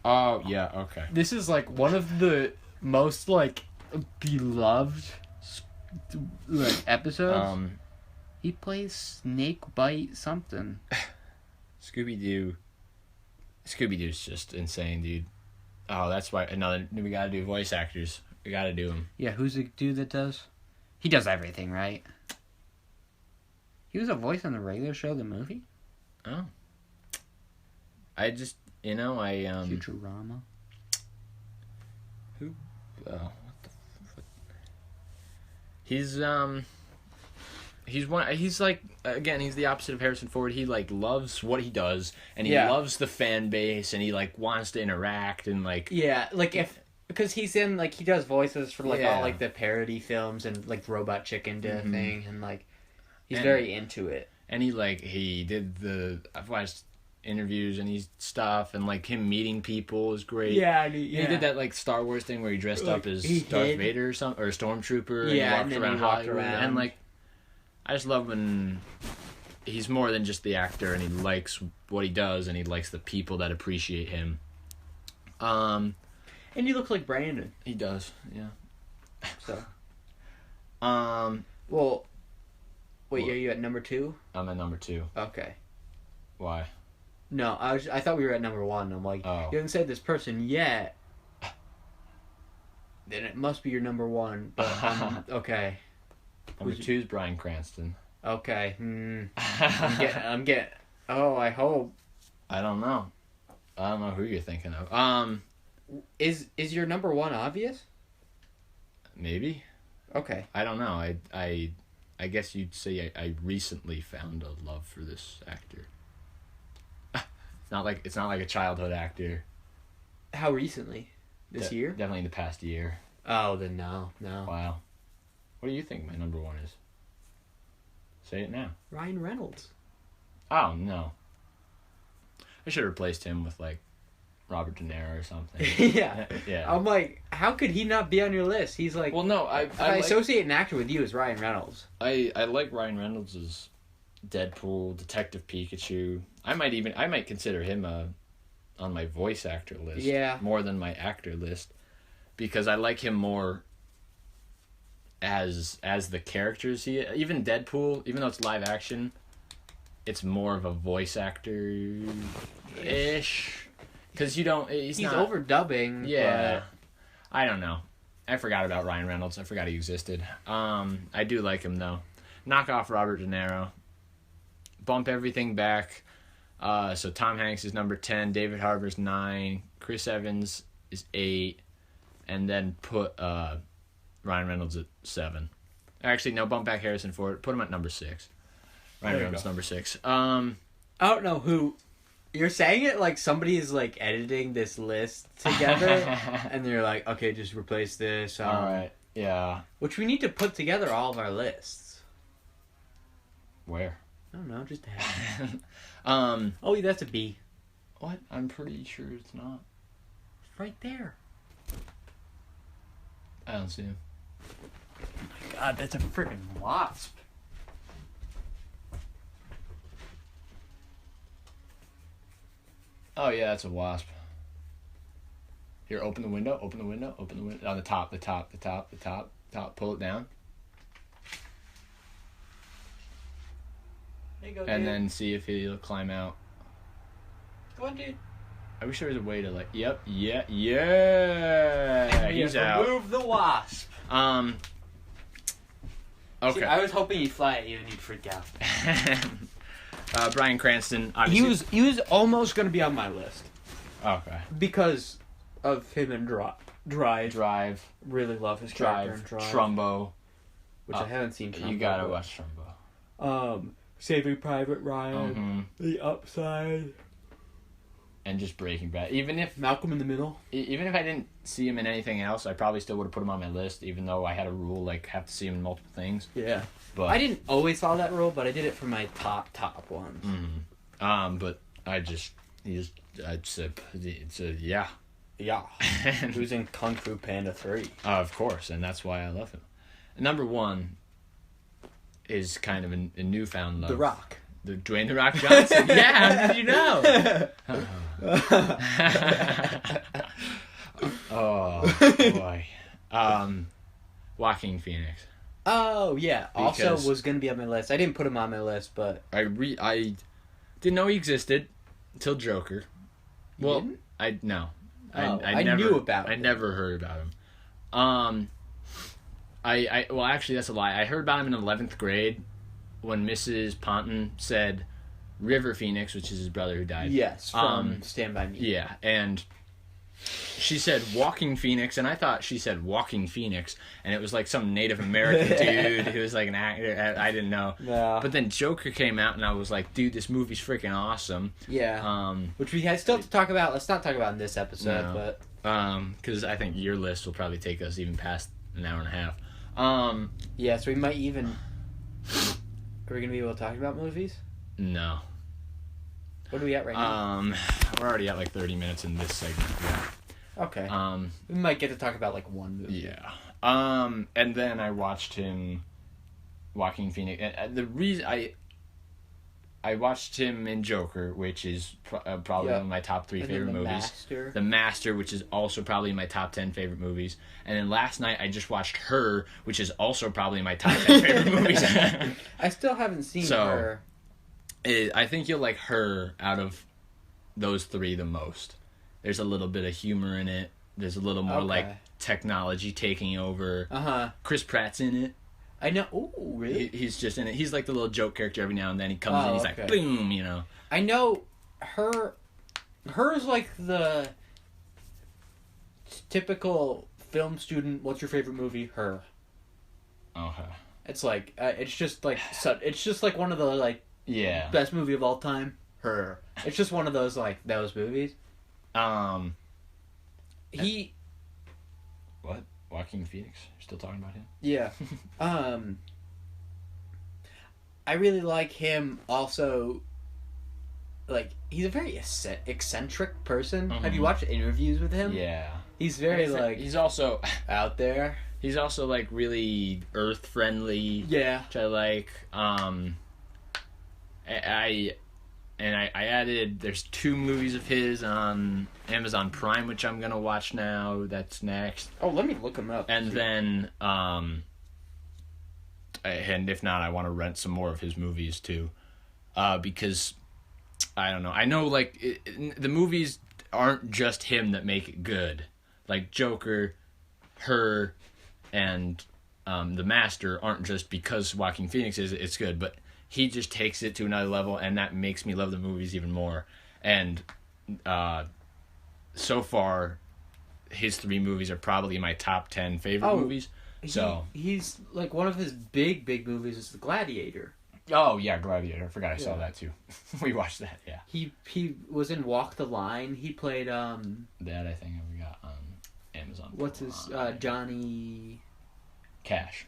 Oh yeah, okay. This is like one of the most like beloved like episodes. He plays Snake Bite something. Scooby Doo's just insane, dude. Oh, that's why we gotta do voice actors. We gotta do them. Yeah, who's the dude that does? He does everything, right? He was a voice on the regular show, the movie. Oh. I just, Futurama. Who? What the? He's like, again, he's the opposite of Harrison Ford. He like loves what he does, and he loves the fan base, and he like wants to interact and like. Yeah, like because he's in like he does voices for like all like the parody films and like Robot Chicken did a thing, and like he's very into it. And I've watched interviews and he's stuff, and like him meeting people is great. Yeah, He did that like Star Wars thing where he dressed up as Darth Vader or something, or a stormtrooper. Yeah, and he walked around Hollywood. And like, I just love when he's more than just the actor, and he likes what he does, and he likes the people that appreciate him. And he looks like Brandon. He does, yeah. So. Well, wait, are you at number 2? I'm at number 2. Okay. Why? No, I thought we were at number 1. I'm like, you haven't said this person yet. Then it must be your number 1. But okay. Number 2 is Bryan Cranston. Okay. I'm getting. Oh, I hope. I don't know who you're thinking of. Is your number 1 obvious? Maybe. Okay. I don't know. I guess you'd say I recently found a love for this actor. It's not like a childhood actor. How recently? This year? Definitely in the past year. Oh, then no. Wow. What do you think my number 1 is? Say it now. Ryan Reynolds. Oh, no. I should have replaced him with like Robert De Niro or something. Yeah. Yeah. I'm like, how could he not be on your list? He's like, Well, no, I associate an actor with you as Ryan Reynolds. I like Ryan Reynolds as Deadpool, Detective Pikachu. I might consider him on my voice actor list. Yeah. More than my actor list, because I like him more as the characters. Even Deadpool, even though it's live action, it's more of a voice actor ish. Because he's not overdubbing. Yeah. But... I don't know. I forgot about Ryan Reynolds. I forgot he existed. I do like him though. Knock off Robert De Niro. Bump everything back. So Tom Hanks is number 10, David Harbour's 9, Chris Evans is 8, and then put Ryan Reynolds at 7. Actually, no, bump back Harrison Ford. Put him at number 6. Ryan Reynolds number 6. I don't know who. You're saying it like somebody is like editing this list together, and they're like, okay, just replace this. All right. Yeah. Which we need to put together all of our lists. Where? I don't know, just have. Oh, that's a B. What? I'm pretty sure it's not. Right there. I don't see him. God, that's a freaking wasp. Oh yeah, that's a wasp. Here, open the window. On the top. Pull it down. There you go, And dude. then see if he'll climb out. Go on, dude. I wish there was a way to like. Yep. Yeah. He's out. Remove the wasp. Okay. See, I was hoping he'd fly at you and you'd freak out. Bryan Cranston. Obviously. He was almost going to be on my list Okay. because of him and Drive. Drive. Really love his character in Drive. Trumbo. Which I haven't seen. You gotta watch Trumbo. Saving Private Ryan. The Upside. And just Breaking Bad. Even if Malcolm in the Middle. Even if I didn't see him in anything else, I probably still would have put him on my list. Even though I had a rule like have to see him in multiple things. Yeah. But I didn't always follow that rule, but I did it for my top ones. But it's a yeah. Yeah. Who's in Kung Fu Panda 3? Of course, and that's why I love him. Number 1 is kind of a newfound love. The Rock. The Dwayne "The Rock" Johnson. Yeah, how did you know? Oh boy. Joaquin Phoenix. Oh yeah. Also Because- was gonna be on my list. I didn't put him on my list, but I didn't know he existed until Joker. Well, didn't? I I never knew about I him. never heard about him. Well, actually that's a lie. I heard about him in 11th grade when Mrs. Ponton said River Phoenix, which is his brother who died. yes, from Stand By Me. Yeah, and she said Walking Phoenix, and I thought she said Walking Phoenix, and it was like some Native American dude who was like an actor. I didn't know. No. But then Joker came out, and I was like, dude, this movie's freaking awesome. Yeah. Which we still have to talk about. Let's not talk about in this episode, No. but because I think your list will probably take us even past an hour and a half. yeah. So we might even. Are we gonna be able to talk about movies? No. What are we at right now? We're already at like 30 minutes in this segment. Yeah. Okay. We might get to talk about like one movie. Yeah. And then I watched him, Joaquin Phoenix. The reason I watched him in Joker, which is probably one of my top 3 And favorite then The movies. Master. The Master, which is also probably in my top 10 favorite movies. And then last night I just watched Her, which is also probably in my top 10 favorite movies. I still haven't seen So, her. I think you'll like Her out of those 3 the most. There's a little bit of humor in it. There's a little more like technology taking over. Chris Pratt's in it. I know. Oh, really? He's just in it. He's like the little joke character every now and then. He comes in, he's like, boom, you know. I know her. Her's like the typical film student. What's your favorite movie? Her. Okay. It's like it's just like one of the like best movie of all time. Her. It's just one of those like those movies. He. What? Joaquin Phoenix? You're still talking about him? Yeah. I really like him also, he's a very eccentric person. Mm-hmm. Have you watched interviews with him? Yeah. He's very He's also out there. He's also like really earth friendly. Yeah. Which I like. I added. There's 2 movies of his on Amazon Prime, which I'm gonna watch now. That's next. Oh, let me look him up. And then and if not, I want to rent some more of his movies too, because I don't know. I know the movies aren't just him that make it good. Like Joker, Her, and The Master aren't just because Joaquin Phoenix is it's good, but he just takes it to another level, and that makes me love the movies even more. And so far, his 3 movies are probably my top 10 favorite movies. So he's like one of his big movies is The Gladiator. Oh yeah, Gladiator. I forgot I saw that too. We watched that. Yeah. He was in Walk the Line. He played that I think we got on Amazon. What's his Johnny Cash.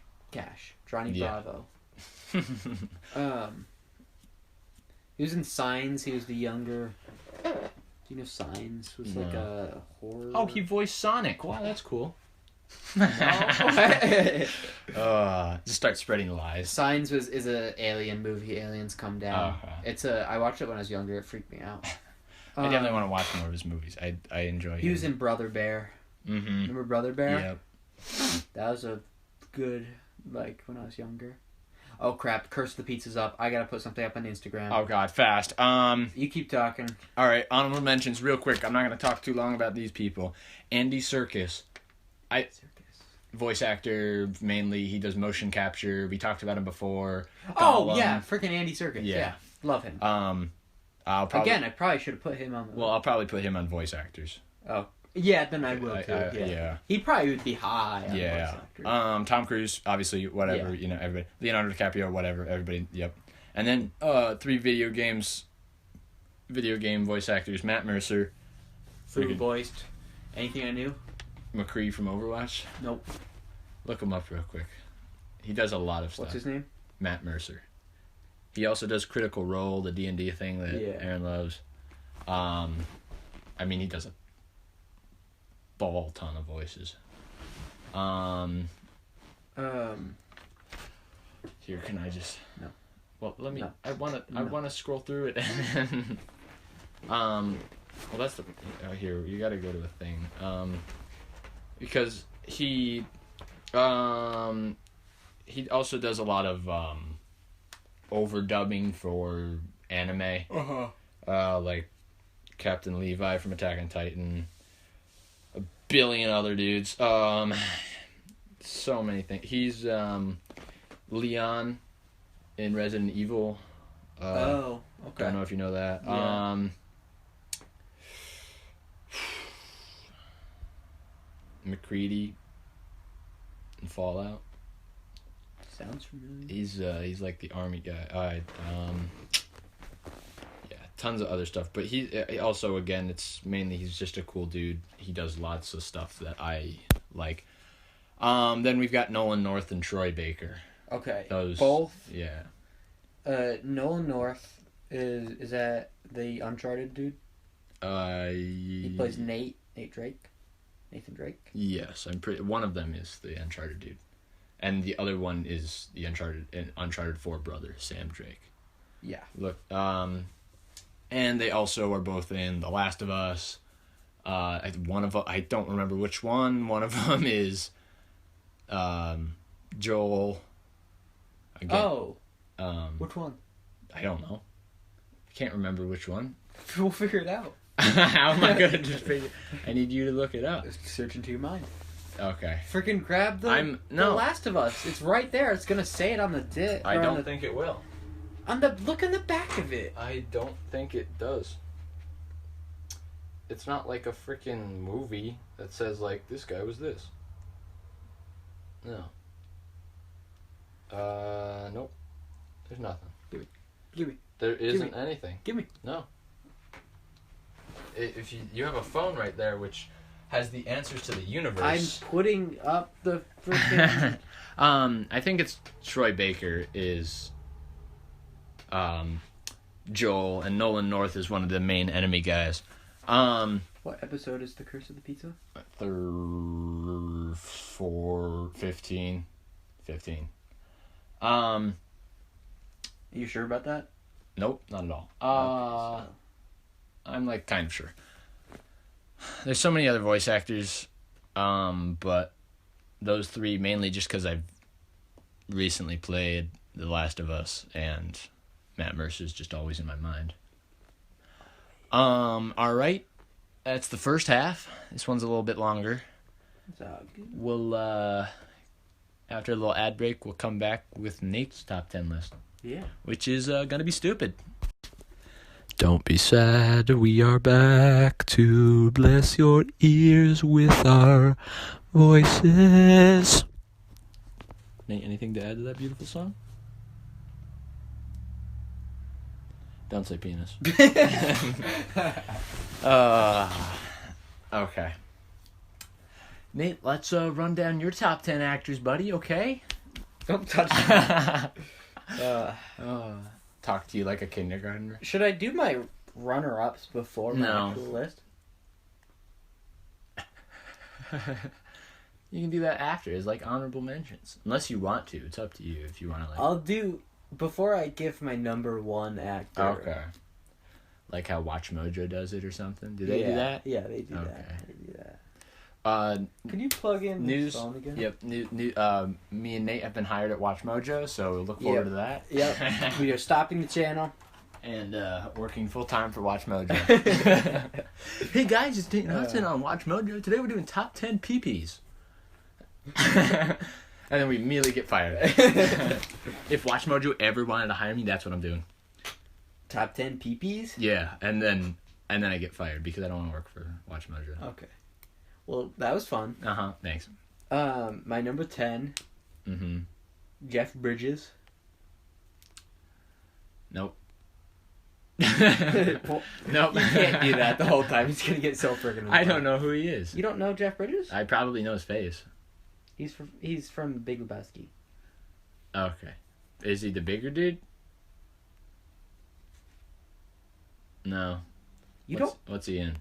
Johnny Bravo. He was in Signs. He was the younger. Do you know Signs was like a horror? Oh, he voiced Sonic. Wow, that's cool. Just start spreading lies. Signs is a alien movie. Aliens come down. Okay. I watched it when I was younger. It freaked me out. I definitely want to watch more of his movies. I enjoy. He was in Brother Bear. Mm-hmm. Remember Brother Bear? Yep. That was a good when I was younger. Oh crap! Curse of the Pizza's up. I gotta put something up on Instagram. Oh god, fast. You keep talking. All right, honorable mentions, real quick. I'm not gonna talk too long about these people. Andy Serkis. Voice actor mainly. He does motion capture. We talked about him before. Oh yeah, freaking Andy Serkis. Yeah, love him. I probably should have put him on. I'll probably put him on voice actors. Oh yeah, then I will too. Yeah. He probably would be high. On yeah. voice actors. Tom Cruise, obviously, whatever. Yeah. Everybody. Leonardo DiCaprio, whatever. Everybody. Yep. And then 3 video game voice actors: Matt Mercer, Fruit voiced. Anything I knew? McCree from Overwatch. Nope. Look him up real quick. He does a lot of stuff. What's his name? Matt Mercer. He also does Critical Role, the D&D thing that Aaron loves. He does a ton of voices. Here, can I just? No. Well, let me. No. I wanna scroll through it. Well, that's the. Here, you got to go to a thing. Because he also does a lot of overdubbing for anime. Like Captain Levi from Attack on Titan. A billion other dudes. So many things. He's Leon in Resident Evil. Okay. Don't know if you know that. Yeah. McCready in Fallout. Sounds familiar. He's like the army guy. Tons of other stuff, but he also, again, it's mainly he's just a cool dude. He does lots of stuff that I like. Then we've got Nolan North and Troy Baker. Okay. Those both. Yeah. Nolan North is that the Uncharted dude? He plays Nathan Drake. Yes, one of them is the Uncharted dude, and the other one is the Uncharted 4 brother, Sam Drake. Yeah. Look, and they also are both in The Last of Us. I don't remember which one. One of them is Joel. Again, which one? I don't know. I can't remember which one. We'll figure it out. How am I gonna just figure? I need you to look it up. Search into your mind. Okay. Freaking grab The Last of Us. It's right there. It's gonna say it on the disc. I don't think it will. Look on the back of it. I don't think it does. It's not like a freaking movie that says like this guy was this. No. Nope. There's nothing. Give me. There isn't anything. Give me. No. If you have a phone right there which has the answers to the universe. I'm putting up the freaking. I think it's Troy Baker is Joel, and Nolan North is one of the main enemy guys. What episode is The Curse of the Pizza? 15. Are you sure about that? Nope, not at all. Okay, I'm like kind of sure. There's so many other voice actors, but those three mainly just because I've recently played The Last of Us, and Matt Mercer's just always in my mind. All right, that's the first half. This one's a little bit longer. It's all good. We'll after a little ad break, we'll come back with Nate's top 10 list. Yeah. Which is gonna be stupid. Don't be sad, we are back to bless your ears with our voices. Nate, anything to add to that beautiful song? Don't say penis. Okay. Nate, let's run down your top 10 actors, buddy, okay? Don't touch me. Talk to you like a kindergartner. Should I do my runner-ups before my actual list? You can do that after. It's like honorable mentions. Unless you want to. It's up to you if you want to like... I'll do... Before I give my number one actor. Okay. Like how Watch Mojo does it or something? Do they do that? Yeah, they do Okay. that. They do that. Can you plug in news? this phone again? Yep. Me and Nate have been hired at Watch Mojo, so look forward to that. Yep. We are stopping the channel. And working full-time for Watch Mojo. Hey guys, it's Nate Hudson on Watch Mojo. Today we're doing top 10 PPs. And then we immediately get fired. If Watch Mojo ever wanted to hire me, that's what I'm doing. Top 10 PPs? Yeah, and then I get fired because I don't want to work for Watch Mojo. Okay. Well, that was fun. Thanks. My number 10. Mm-hmm. Jeff Bridges. Nope. Well, Nope. You can't do that the whole time. He's gonna get so friggin' I don't know who he is. You don't know Jeff Bridges? I probably know his face. He's from Big Lebowski. Okay. Is he the bigger dude? No. What's he in?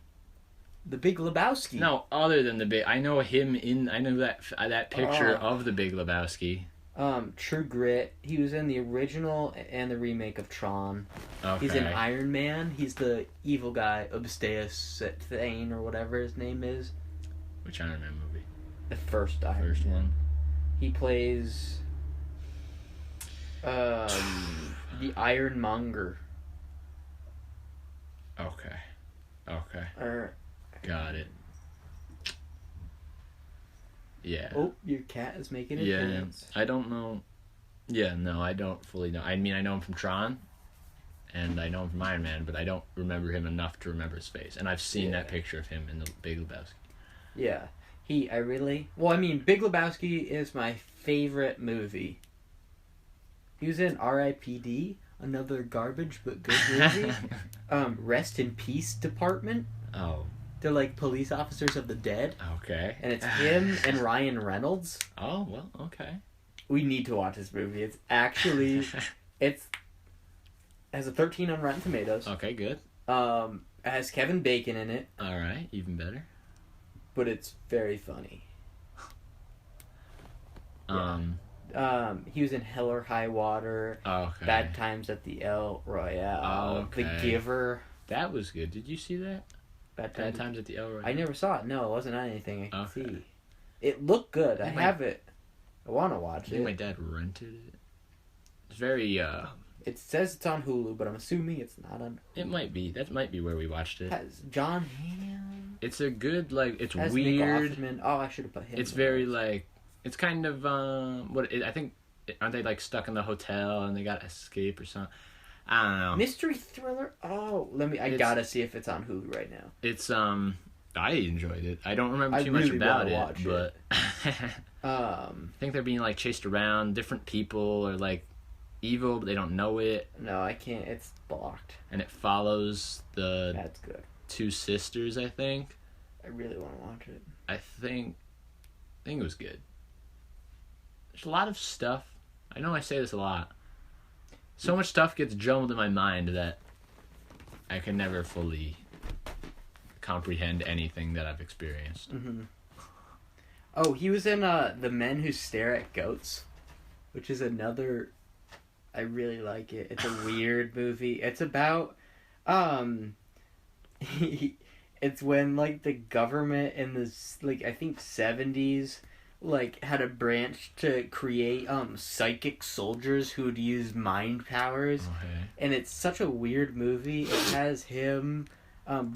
The Big Lebowski. No, other than the big. I know him in. I know that picture of the Big Lebowski. True Grit. He was in the original and the remake of Tron. Okay. He's in Iron Man. He's the evil guy, Obsteus Thane or whatever his name is. Which Iron Man movie? The first Iron First Man. one. He plays the Ironmonger. Okay. Got it. Yeah. Oh, your cat is making a dance. I don't know. Yeah, no, I don't fully know. I mean, I know him from Tron, and I know him from Iron Man, but I don't remember him enough to remember his face. And I've seen that picture of him in the Big Lebowski. Yeah. Big Lebowski is my favorite movie. He was in R.I.P.D., another garbage but good movie. Rest in Peace Department. Oh. They're like police officers of the dead. Okay. And it's him and Ryan Reynolds. Oh, well, okay. We need to watch this movie. It's actually... it has a 13 on Rotten Tomatoes. Okay, good. It has Kevin Bacon in it. All right, even better. But it's very funny. He was in Hell or High Water. Okay. Bad Times at the El Royale. Okay. The Giver. That was good. Did you see that? Bad Times at the El Royale. I never saw it. No, it wasn't on anything I could Okay. see. It looked good. I have it. I want to watch I think it. my dad rented it. It's very, It says it's on Hulu, but I'm assuming it's not on Hulu. It might be. That might be where we watched it. It has John Hamm. It's a good, like, it's Has weird. Nick Offerman. Oh, I should have put him. It's in very, there. like, it's kind of, I think, aren't they, like, stuck in the hotel and they gotta escape or something? I don't know. Mystery thriller? Oh, I gotta see if it's on Hulu right now. It's, I enjoyed it. I don't remember I too much really about wanna it, watch but I think they're being, like, chased around. Different people are, like, evil, but they don't know it. No, I can't. It's blocked. And it follows the That's good. two sisters, I think. I really want to watch it. I think it was good. There's a lot of stuff. I know I say this a lot. So much stuff gets jumbled in my mind that I can never fully comprehend anything that I've experienced. Oh, he was in The Men Who Stare at Goats, which is another. I really like it. It's a weird movie. It's about, it's when like the government in the I think 70s like had a branch to create psychic soldiers who would use mind powers. Okay. And it's such a weird movie. It has him,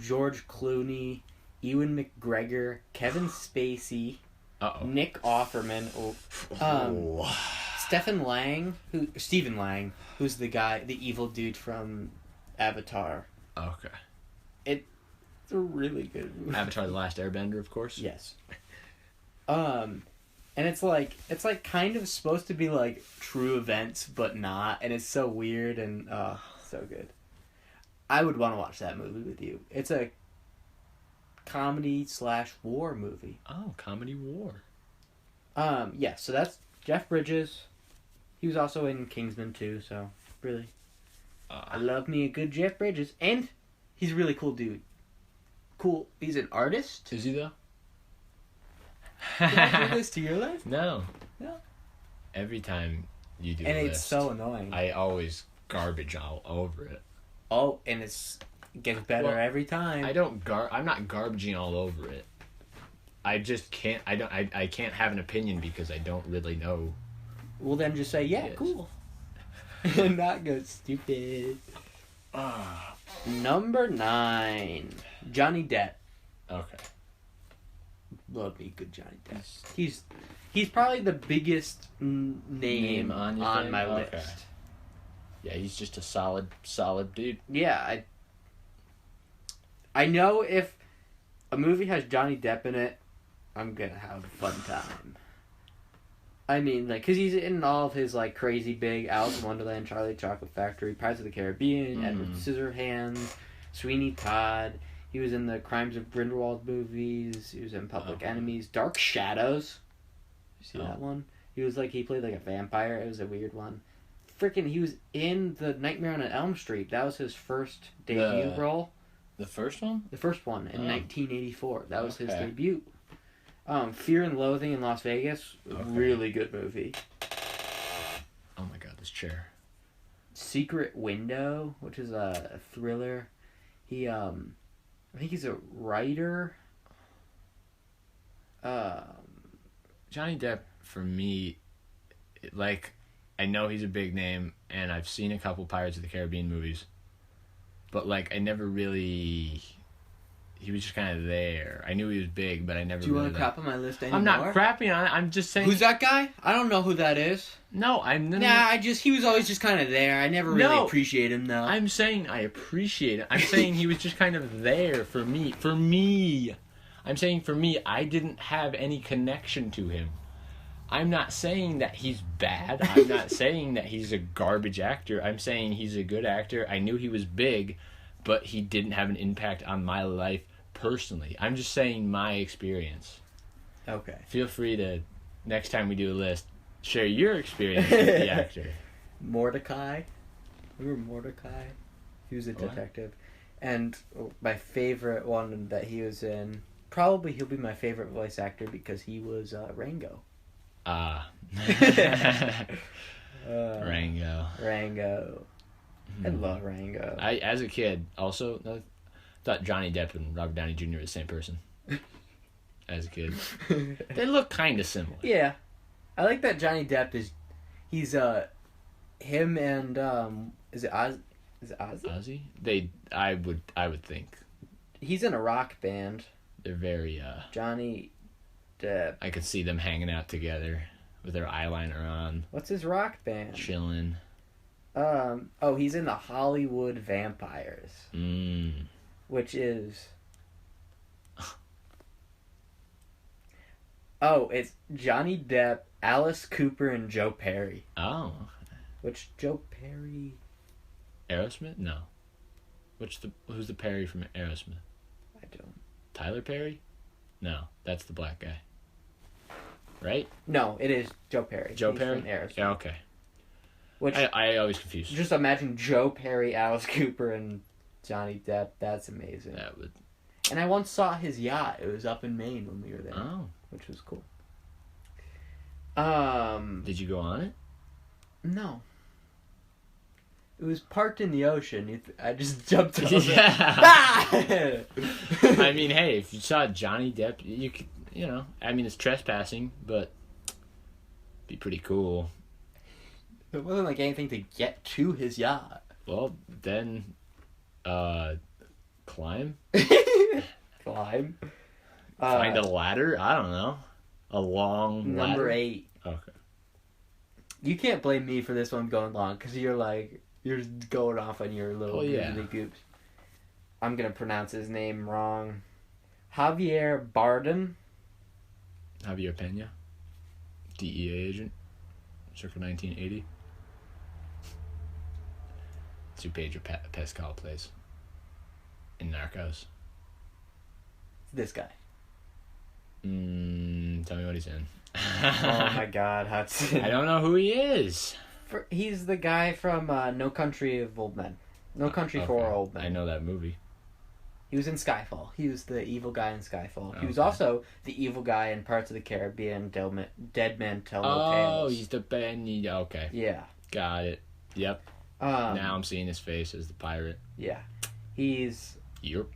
George Clooney, Ewan McGregor, Kevin Spacey, Nick Offerman, Stephen Lang, Stephen Lang, who's the guy, the evil dude from Avatar. Okay. It's a really good movie. Avatar: The Last Airbender, of course. Yes. And it's like kind of supposed to be like true events, but not, and it's so weird and so good. I would want to watch that movie with you. It's a comedy/war movie. Oh, comedy war. Yeah. So that's Jeff Bridges. He was also in Kingsman too. So really, I love me a good Jeff Bridges, and he's a really cool dude. Cool. He's an artist. Is he though? Did I do this to your list? No. No. Every time you do And a it's list, so annoying. I always garbage all over it. Oh, and it gets better every time. I'm not garbaging all over it. I just can't. I can't have an opinion because I don't really know. Well, then just say, yeah, Yes. cool. And not go stupid. Number 9. Johnny Depp. Okay. Love me good Johnny Depp. He's probably the biggest name on my Okay. list. Yeah, he's just a solid dude. Yeah, I know if a movie has Johnny Depp in it, I'm gonna have a fun time. I mean, like, cause he's in all of his like crazy big Alice in Wonderland, Charlie and the Chocolate Factory, Pirates of the Caribbean, Edward Scissorhands, Sweeney Todd. He was in the Crimes of Grindelwald movies. He was in Public Enemies, Dark Shadows. You see that one? He played like a vampire. It was a weird one. Freaking, he was in the Nightmare on Elm Street. That was his first debut role. The first one? The first one in 1984. That was his debut. Fear and Loathing in Las Vegas. Really good movie. Oh my god, this chair. Secret Window, which is a thriller. He, I think he's a writer. Johnny Depp, for me, I know he's a big name, and I've seen a couple Pirates of the Caribbean movies, but, I never really... He was just kind of there. I knew he was big, but I never Do you really... want to crap on my list anymore? I'm not crapping on it, I'm just saying... Who's that guy? I don't know who that is. No, I'm... He was always just kind of there. I never really appreciate him, though. I'm saying I appreciate it. I'm saying he was just kind of there for me. For me. I'm saying for me, I didn't have any connection to him. I'm not saying that he's bad. I'm not saying that he's a garbage actor. I'm saying he's a good actor. I knew he was big, but he didn't have an impact on my life personally. I'm just saying my experience. Okay. Feel free to, next time we do a list, share your experience with the actor. Mordecai. Remember Mordecai? He was a detective. And my favorite one that he was in, probably he'll be my favorite voice actor because he was Rango. Rango. I love Rango. As a kid, also thought Johnny Depp and Robert Downey Jr. were the same person. As a kid, they look kind of similar. Yeah, I like that Johnny Depp he's him and is it Ozzy? Ozzy? I would think he's in a rock band. They're very Johnny Depp. I could see them hanging out together with their eyeliner on. What's his rock band? Chilling. He's in the Hollywood Vampires. Which is... it's Johnny Depp, Alice Cooper, and Joe Perry. Oh. Which Joe Perry... Aerosmith? No. Who's the Perry from Aerosmith? I don't... Tyler Perry? No, that's the black guy. Right? No, it is Joe Perry. Joe He's Perry? From Aerosmith. Yeah, okay. Which I always confuse. Just imagine Joe Perry, Alice Cooper, and Johnny Depp. That's amazing. That would. And I once saw his yacht. It was up in Maine when we were there, which was cool. Did you go on it? No. It was parked in the ocean. I just jumped over. Yeah. I mean, hey, if you saw Johnny Depp, you could, I mean, it's trespassing, but it'd be pretty cool. It wasn't like anything to get to his yacht. Well, then, climb? Climb? Find a ladder? I don't know. A long ladder? Number 8. Okay. You can't blame me for this one going long, because you're going off on your little goops. I'm going to pronounce his name wrong. Javier Bardem. Javier Pena. DEA agent. Circa 1980. It's who Pedro Pascal plays. In Narcos. This guy. Tell me what he's in. Oh my God, Hudson. I don't know who he is. He's the guy from No Country for Old Men. No Country for Old Men. I know that movie. He was in Skyfall. He was the evil guy in Skyfall. He was also the evil guy in Parts of the Caribbean, Dead Men Tell No Tales. Oh, he's the Benny. Okay. Yeah. Got it. Yep. Now I'm seeing his face as the pirate. Yeah. He's... Yep.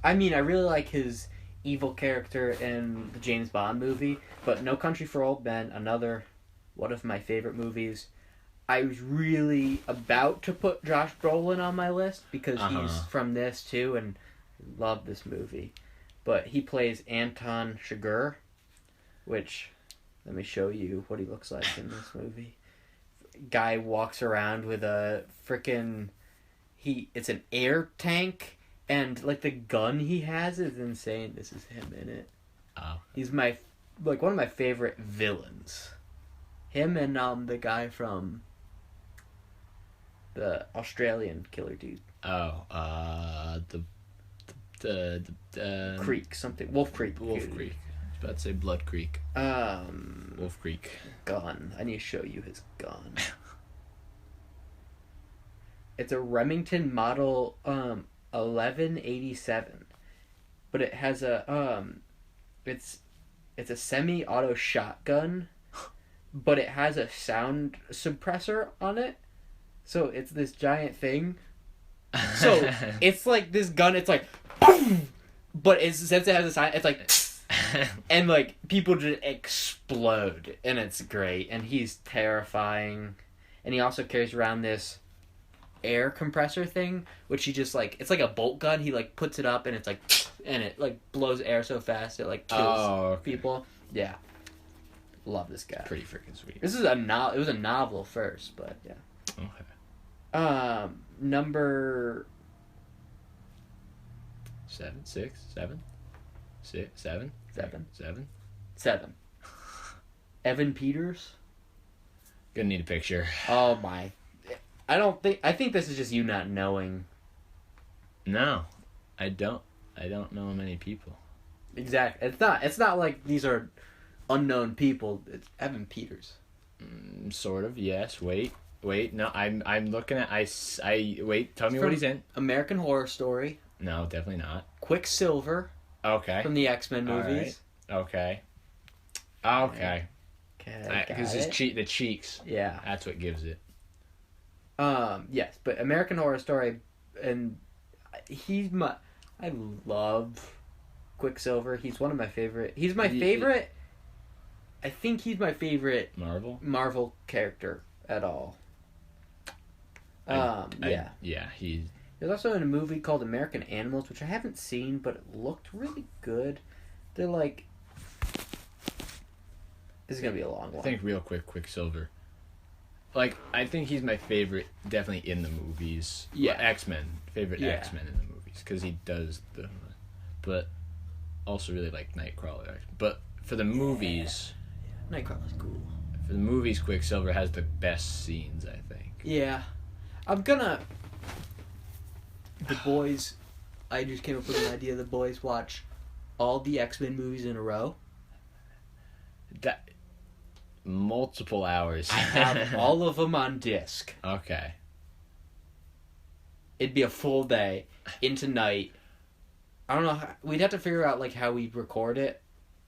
I really like his evil character in the James Bond movie, but No Country for Old Men, another one of my favorite movies. I was really about to put Josh Brolin on my list because he's from this too and love this movie. But he plays Anton Chigurh, which, let me show you what he looks like in this movie. Guy walks around with a frickin'... It's an air tank, and like the gun he has is insane. This is him in it. Oh. He's one of my favorite villains. Him and the guy from the Australian killer dude. Oh, the Creek something. Wolf Creek. Wolf Creek. I was about to say Blood Creek. Wolf Creek. Gun. I need to show you his gun. It's a Remington model 1187, but it has a it's a semi-auto shotgun, but it has a sound suppressor on it. So it's this giant thing. So it's like this gun, it's like boom! But since it has a sound, it's like and like people just explode, and it's great, and he's terrifying. And he also carries around this air compressor thing, which he just like, it's like a bolt gun. He like puts it up and it's like, and it like blows air so fast it like kills people. Yeah, love this guy. Pretty freaking sweet. This is it was a novel first, but yeah. Okay. Number 7. Evan Peters. Gonna need a picture. Oh my. I think this is just you not knowing. No, I don't know many people. Exactly. It's not like these are unknown people. It's Evan Peters. Sort of. Yes. Wait. No, I'm looking at. Wait. Tell me what he's in. American Horror Story. No, definitely not. Quicksilver. Okay. From the X-Men movies. All right. Okay. Because the cheeks. Yeah. That's what gives it. Yes, but American Horror Story, and I love Quicksilver. He's one of my favorite. He's my favorite. I think he's my favorite Marvel character at all. Yeah. Yeah, he's also in a movie called American Animals, which I haven't seen, but it looked really good. They're like, this is gonna be a long one. I think real quick, Quicksilver. Like, I think he's my favorite, definitely in the movies. Yeah. X-Men. Favorite X-Men in the movies. Because he does the... But also really like Nightcrawler. But for the movies... Yeah. Nightcrawler's cool. For the movies, Quicksilver has the best scenes, I think. Yeah. I'm gonna... The boys... I just came up with an idea. The boys watch all the X-Men movies in a row. That... Multiple hours. I have all of them on disc. Okay. it'd be a full day into night. I don't know. We'd have to figure out like how we record it.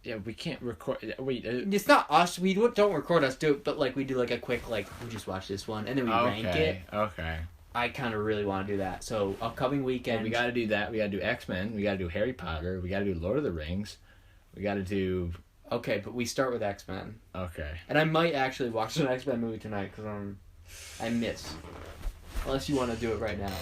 Yeah, we can't record. Wait, It's not us. We don't record us do it, but like we do like a quick like we just watch this one and then we rank it. Okay. I kind of really want to do that. So upcoming weekend, We got to do that. We got to do X-Men. We got to do Harry Potter. We got to do Lord of the Rings. We got to do. Okay, but we start with X-Men. Okay. And I might actually watch an X-Men movie tonight because I miss. Unless you want to do it right now.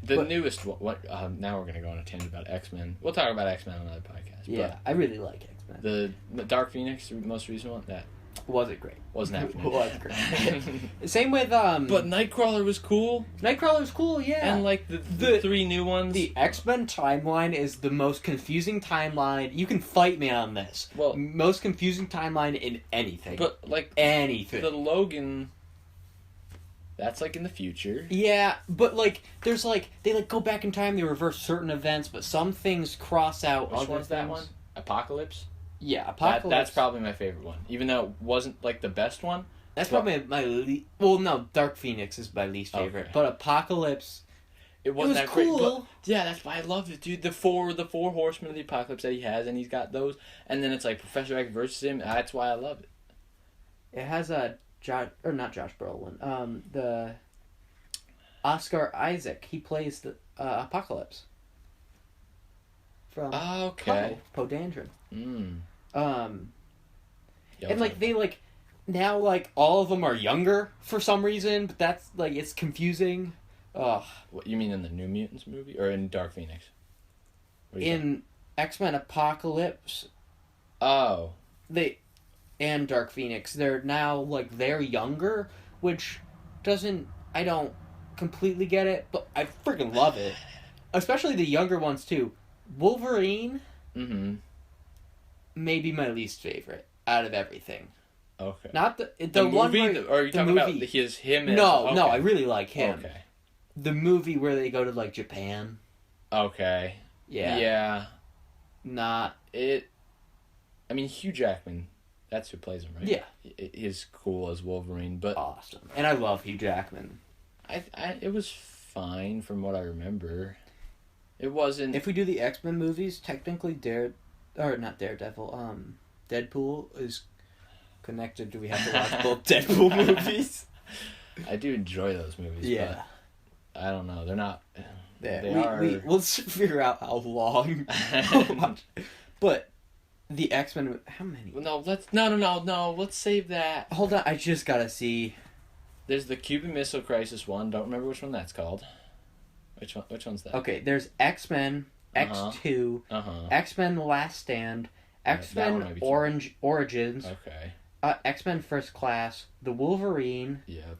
The newest one. What? Now we're gonna go on a tangent about X-Men. We'll talk about X-Men on another podcast. Yeah, I really like X-Men. The Dark Phoenix, the most recent one, that Wasn't great. wasn't happening. Was great. Same with But Nightcrawler was cool, Nightcrawler's cool, yeah. and like the three new ones. The X-Men timeline is the most confusing timeline. You can fight me on this. Well, most confusing timeline in anything. but like anything. the Logan. That's like in the future. Yeah, but like there's like they like go back in time, they reverse certain events, but some things cross out. Which other one's that things. one? Apocalypse. Yeah, Apocalypse. That's probably my favorite one, even though it wasn't like the best one. That's probably my least. Well, no, Dark Phoenix is my least favorite, Okay. but Apocalypse. It wasn't was that great, cool. but yeah, that's why I loved it, dude. The four horsemen of the apocalypse that he has, and he's got those, and then it's like Professor X versus him. That's why I love it. It has a not Josh Brolin. The Oscar Isaac. He plays the Apocalypse. From Okay. Poe Dameron. Mm. And like they like now like all of them are younger for some reason, but that's like it's confusing. Ugh. What you mean in the New Mutants movie or in Dark Phoenix? What do you think? In X-Men Apocalypse, Oh. and Dark Phoenix, they're now like they're younger, which I don't completely get it, but I freaking love it. Especially the younger ones too. Wolverine Mm-hmm. may be my least favorite out of everything. Okay. Not the one movie, where, or are you the talking movie. about him? As, No, okay. I really like him. Okay. The movie where they go to like Japan. Okay. Yeah. Yeah. Not. I mean, Hugh Jackman. That's who plays him, right? Yeah. He's cool as Wolverine, but Awesome. And I love Hugh Jackman. it was fine from what I remember. It wasn't. If we do the X-Men movies, technically not Daredevil, Deadpool is connected. Do we have to watch both Deadpool movies? I do enjoy those movies. Yeah. But I don't know. They're not. Yeah, we'll figure out how long, how much. But the X-Men, how many? No, let's save that. Hold on, I just gotta see. There's the Cuban Missile Crisis one. Don't remember which one that's called. Which one's that? Okay, there's X-Men, X2, X-Men Last Stand, X-Men Origins, Okay. X-Men First Class, The Wolverine, Yep.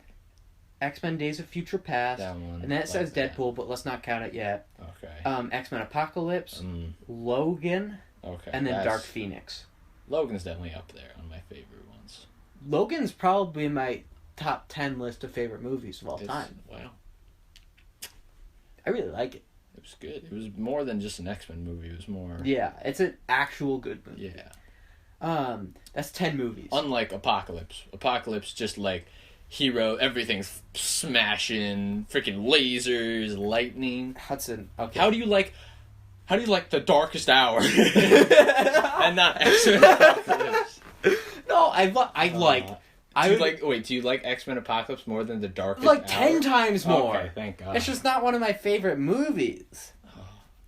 X-Men Days of Future Past, That one. and then it says that. Deadpool, but let's not count it yet. Okay. X-Men Apocalypse, Logan, Okay. and then Dark Phoenix. Logan's definitely up there on my favorite ones. Logan's probably in my top 10 list of favorite movies of all time. Wow. I really like it. It was good. It was more than just an X-Men movie. It was more. Yeah, it's an actual good movie. Yeah. That's 10 movies. Unlike Apocalypse. Apocalypse just like hero, everything's smashing, freaking lasers, lightning. Hudson. Okay. How do you like The Darkest Hour and not X-Men Apocalypse? No, Do you like X-Men Apocalypse more than The Darkest like Hour? 10 times more. Okay, thank God. It's just not one of my favorite movies.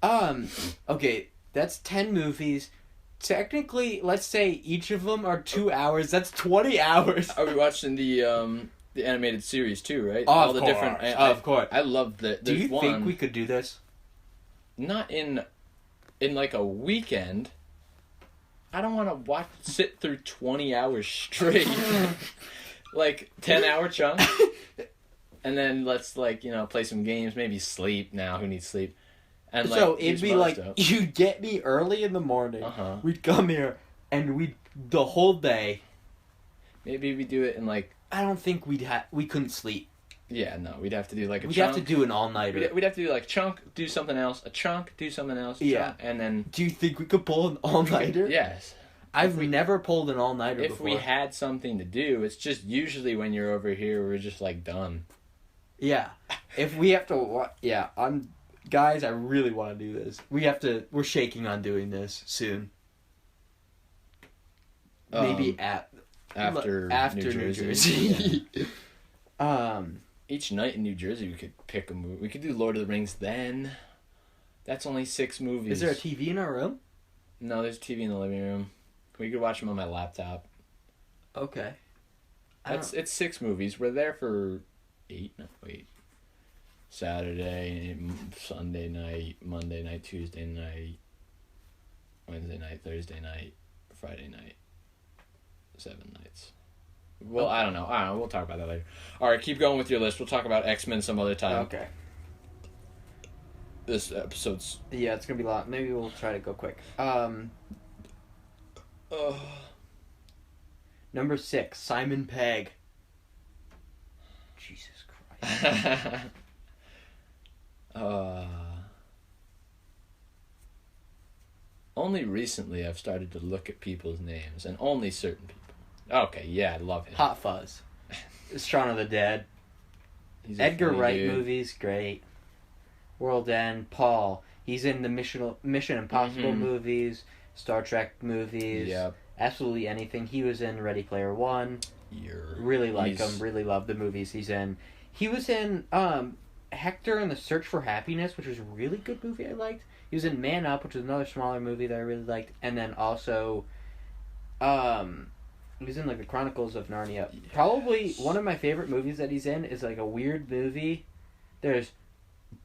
Okay, that's 10 movies. Technically, let's say each of them are 2 hours. That's 20 hours. Are we watching the animated series too, right? Of course. I love the. Do you think we could do this? Not in like a weekend. I don't want to sit through 20 hours straight. Like 10-hour chunks. And then let's play some games, maybe sleep now. Who needs sleep? And so it'd be like, you'd get me early in the morning. We'd come here and the whole day. Maybe we do it in like. I don't think we couldn't sleep. Yeah, no, we'd have to do like a We'd chunk. have to do an all-nighter. We'd have to do like chunk, do something else, a chunk, do something else. Yeah. Chunk, and then. Do you think we could pull an all-nighter? Yes. I've never pulled an all-nighter If before. we had something to do, it's just usually when you're over here, we're just like done. Yeah. If we have to... Yeah, guys, I really want to do this. We're shaking on doing this soon. Maybe after New Jersey. Yeah. Each night in New Jersey, we could pick a movie. We could do Lord of the Rings then. That's only 6 movies. Is there a TV in our room? No, there's a TV in the living room. We could watch them on my laptop. Okay. It's 6 movies. We're there for 8. No, wait. Saturday, Sunday night, Monday night, Tuesday night, Wednesday night, Thursday night, Friday night. 7 nights. Well, okay. I don't know. We'll talk about that later. All right, keep going with your list. We'll talk about X-Men some other time. Okay. This episode's... Yeah, it's going to be long. Maybe we'll try to go quick. Number 6, Simon Pegg. Jesus Christ. Only recently I've started to look at people's names, and only certain people. Okay, yeah, I love him. Hot Fuzz. Shaun of the Dead. Edgar Wright dude. Movies, great. World End, Paul. He's in the Mission Impossible movies, Star Trek movies, absolutely anything. He was in Ready Player One. Really like him, really love the movies he's in. He was in Hector and the Search for Happiness, which was a really good movie I liked. He was in Man Up, which was another smaller movie that I really liked. And then also, he was in like the Chronicles of Narnia. Yes. Probably one of my favorite movies that he's in is like a weird movie. There's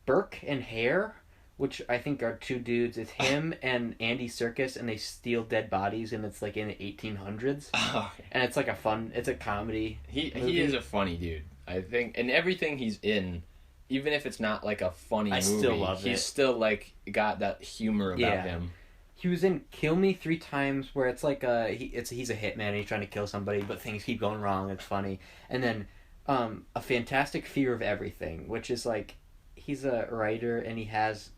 Burke and Hare, which I think are 2 dudes. It's him and Andy Serkis, and they steal dead bodies, and it's like in the 1800s. Oh, okay. And it's like it's a comedy. He is a funny dude, I think, and everything he's in, even if it's not like a funny movie, still love he's still like got that humor about him. He was in Kill Me 3 Times, where it's like he's a hitman and he's trying to kill somebody, but things keep going wrong. It's funny. And then A Fantastic Fear of Everything, which is like he's a writer and he has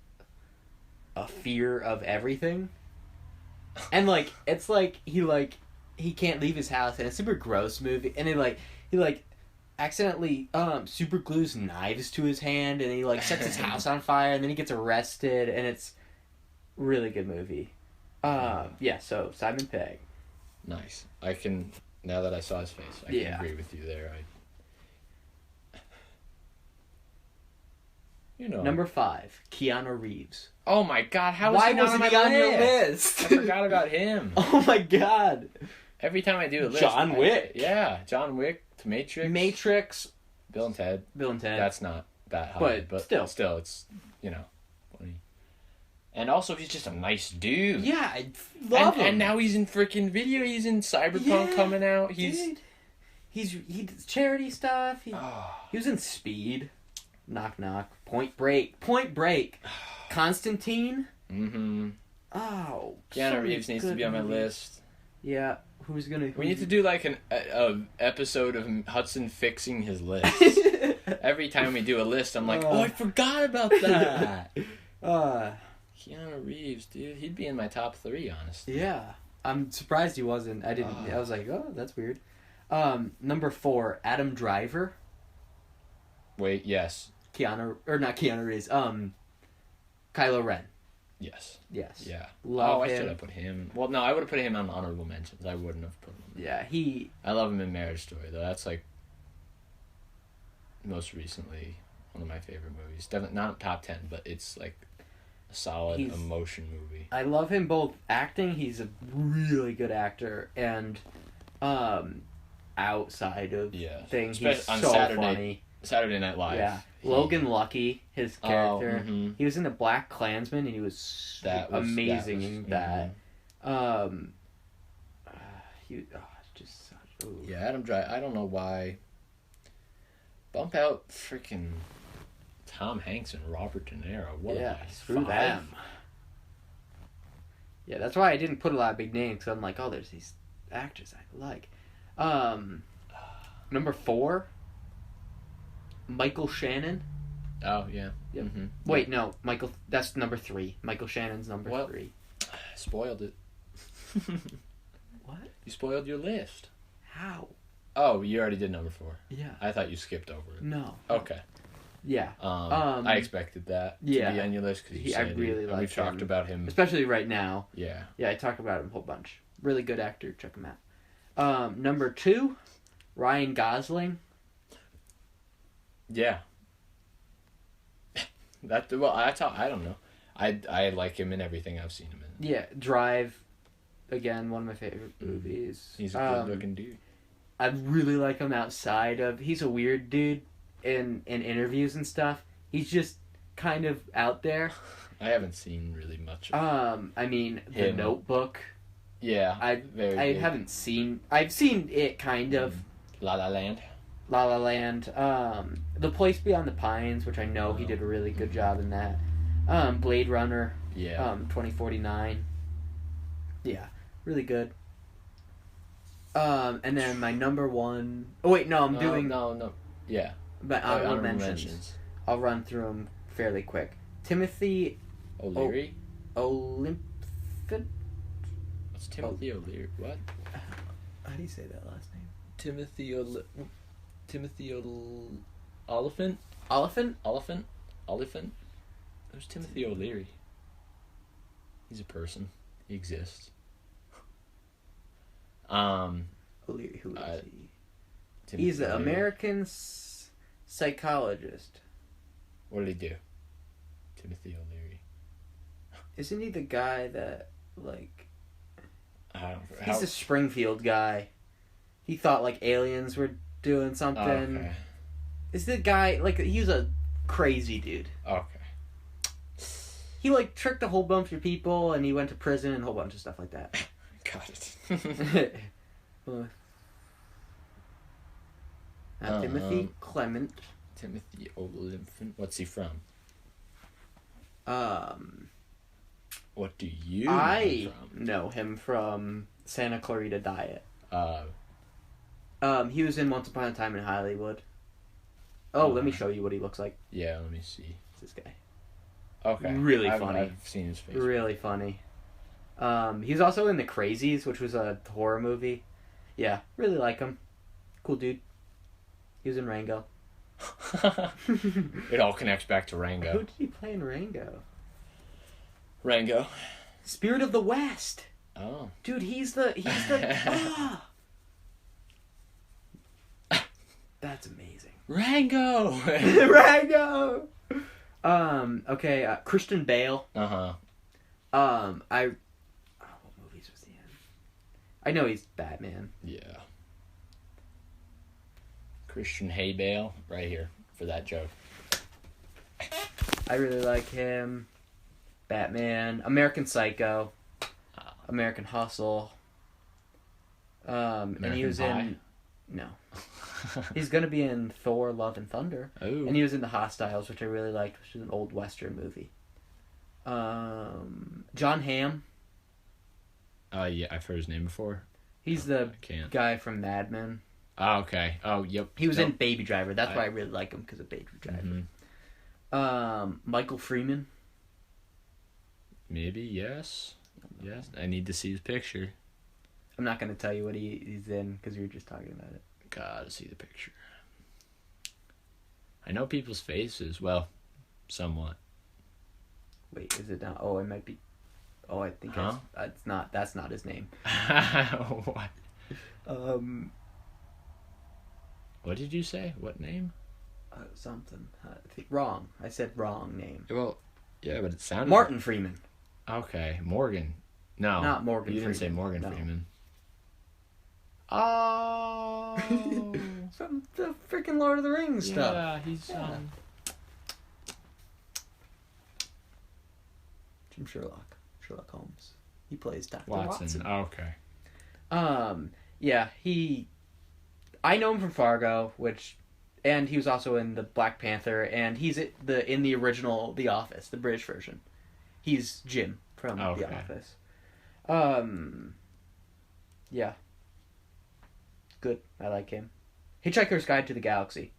a fear of everything, and like it's like he can't leave his house, and it's a super gross movie, and he accidentally super glues knives to his hand, and he like sets his house on fire, and then he gets arrested, and it's really good movie. So Simon Pegg. Nice. I can, now that I saw his face, I can agree with you there. Number 5, Keanu Reeves. Oh my God! Why wasn't he on your list? I forgot about him. Oh my God! Every time I do a list, John Wick. John Wick, Matrix, Bill and Ted. That's not that high, but still, it's funny. And also, he's just a nice dude. Yeah, I love him. And now he's in freaking video. He's in Cyberpunk coming out. He does charity stuff. He was in Speed. Knock Knock. Point Break. Constantine. Mm-hmm. Oh, Keanu Reeves needs to be on my list. Yeah, who's gonna? We need to do like an episode of Hudson fixing his list. Every time we do a list, I'm like, I forgot about that. Keanu Reeves, dude, he'd be in my top 3, honestly. Yeah, I'm surprised he wasn't. I was like, that's weird. Number 4, Adam Driver. Wait, yes. Not Keanu Reeves. Kylo Ren. Yes. Yeah. Love him. I should have put him. Well, no, I would have put him on honorable mentions. I wouldn't have put him. Yeah, I love him in Marriage Story, though. That's like most recently one of my favorite movies. Definitely not top 10, but it's like a solid emotion movie. I love him both acting. He's a really good actor, and outside of things, he's so funny. Saturday Night Live. Yeah. Logan Lucky, his character. He was in The Black Klansman, and he was amazing in that. Yeah, Adam Driver. I don't know why. Bump out freaking Tom Hanks and Robert De Niro. Screw them. Yeah, that's why I didn't put a lot of big names, because I'm like, there's these actors I like. Number 4, Michael Shannon. Oh, yeah. Yep. Mm-hmm. Wait, no. That's number 3. Michael Shannon's number 3. Spoiled it. What? You spoiled your list. How? Oh, you already did number 4. Yeah. I thought you skipped over it. No. Okay. Yeah. I expected that to be on your list because I really like him. We've talked about him. Especially right now. Yeah. Yeah, I talk about him a whole bunch. Really good actor. Check him out. Number 2, Ryan Gosling. Yeah. I don't know. I like him in everything I've seen him in. Yeah, Drive. Again, one of my favorite movies. He's a good-looking dude. I really like him outside of... He's a weird dude in interviews and stuff. He's just kind of out there. I haven't seen really much of I mean, The him. Notebook. Yeah, I haven't seen... I've seen it, kind of. La La Land. La La Land. The Place Beyond the Pines, which I know he did a really good job in that. Blade Runner. Yeah. 2049. Yeah, really good. And then my number 1... Oh, wait, no, I'm doing... No. Yeah. But honorable mentions. I'll run through them fairly quick. Timothy... O'Leary? Olymphin? What's Timothy O'Leary? What? How do you say that last name? Timothy Oliphant? Oliphant? Who's Timothy O'Leary? He's a person. He exists. O'Leary, who is he? Timothy He's an O'Leary. American psychologist. What did he do? Timothy O'Leary. Isn't he the guy that, like... I don't know. He's a Springfield guy. He thought, like, aliens were doing something. Okay. Is the guy, like, he was a crazy dude. Okay. He, like, tricked a whole bunch of people, and he went to prison and a whole bunch of stuff like that. Got it. Timothy Clement. Timothy Olyphant. What's he from? What do you know I from? know him from Santa Clarita Diet. Uh, He was in Once Upon a Time in Hollywood. Oh, let me show you what he looks like. yeah, let me see. It's this guy. Okay. Really funny. I've seen his face. Really funny. He was also in The Crazies, which was a horror movie. Yeah, really like him. Cool dude. He was in Rango. It all connects back to Rango. Who did he play in Rango? Rango. Spirit of the West. Oh. Dude, he's the ah! That's amazing. Rango. Rango. Okay, Christian Bale. Uh-huh. What movies was he in? I know he's Batman. Yeah. Christian Haybale, right here for that joke. I really like him. Batman, American Psycho, American Hustle. And he was Pie? in no. He's gonna be in Thor: Love and Thunder. Oh. And he was in The Hostiles, which I really liked, which is an old Western movie. John Hamm. Yeah, I've heard his name before. He's the I can't. guy from Mad Men. Oh, okay. Oh, yep. He was Nope. in Baby Driver. That's why I really like him, because of Baby Driver. Mhm. Michael Freeman. Maybe, yes. Yes. I need to see his picture. I'm not going to tell you what he's in, because we were just talking about it. Gotta see the picture. I know people's faces. Well, somewhat. Wait, is it not? Oh, it might be. Oh, I think it's not. That's not his name. What? What did you say? What name? Something. I think wrong. I said wrong name. Well, yeah, but it sounded... Martin Freeman. Okay, Morgan. No. Not Morgan You didn't say Freeman, Morgan no. Freeman. Oh. From the freaking Lord of the Rings stuff. Yeah, he's... From Sherlock Holmes. He plays Dr. Watson. Watson. Oh, okay. Yeah, I know him from Fargo, and he was also in the Black Panther, and he's in the original The Office, the British version. He's Jim from The Office. Yeah. Good. I like him. Hitchhiker's Guide to the Galaxy.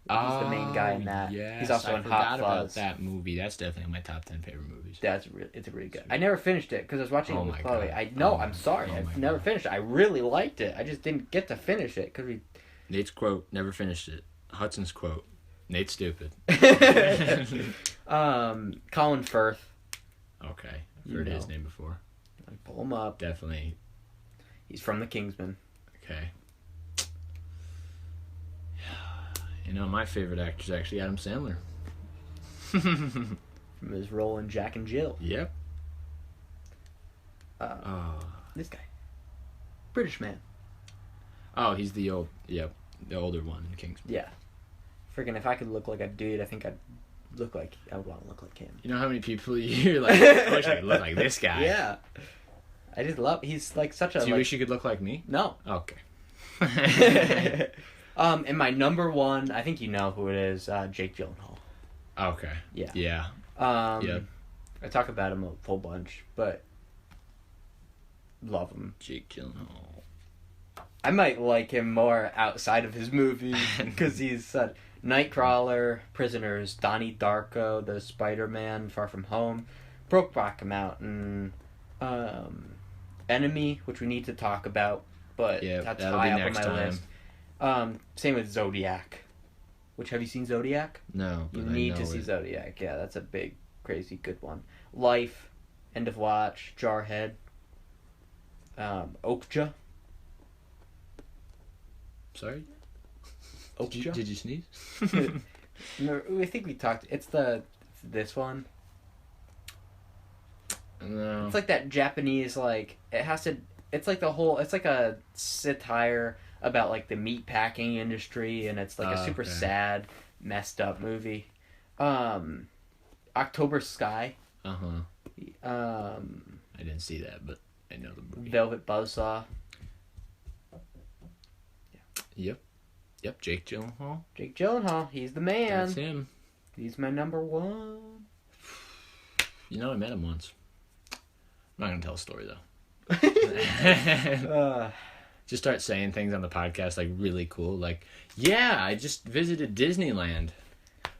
He's the main guy in that. Yes, He's also I in forgot Hot about Fuzz. that movie. That's definitely in my top 10 favorite movies. It's really good. I never finished it because I was watching Oh it with my Chloe. God. I'm sorry. Oh my I've never God. finished it. I really liked it. I just didn't get to finish it because we. Nate's quote, never finished it. Hudson's quote, Nate's stupid. Colin Firth. Okay. I've heard his name before. Pull him up. Definitely. He's from The Kingsman. Okay. You know, my favorite actor is actually Adam Sandler. From his role in Jack and Jill. Yep. This guy. British man. Oh, he's the older one in Kingsman. Yeah. Freaking, if I could look like a dude, I think I would want to look like him. You know how many people you're like, I wish I could look like this guy. Yeah. I just love, he's like such a. Do you wish you could look like me? No. Okay. And my number one, I think you know who it is, Jake Gyllenhaal. Okay. Yeah. Yeah. Yep. I talk about him a whole bunch, but love him. Jake Gyllenhaal. I might like him more outside of his movies because he's Nightcrawler, Prisoners, Donnie Darko, the Spider-Man, Far From Home, Brokeback Mountain, Enemy, which we need to talk about, but that's high up on my list. Same with Zodiac. Which, have you seen Zodiac? No, but You I need know to see it. Zodiac. Yeah, that's a big, crazy good one. Life, End of Watch, Jarhead, Okja. Sorry? Okja? Did you sneeze? No, I think we talked. It's this one. No. It's like that Japanese, like, it has to, it's like it's like a satire about, like, the meat packing industry, and it's, like, a super sad, messed up movie. October Sky. Uh-huh. I didn't see that, but I know the movie. Velvet Buzzsaw. Yep, Jake Gyllenhaal. Jake Gyllenhaal, he's the man. That's him. He's my number one. You know, I met him once. I'm not going to tell a story, though. Just start saying things on the podcast, like, really cool. Like, yeah, I just visited Disneyland.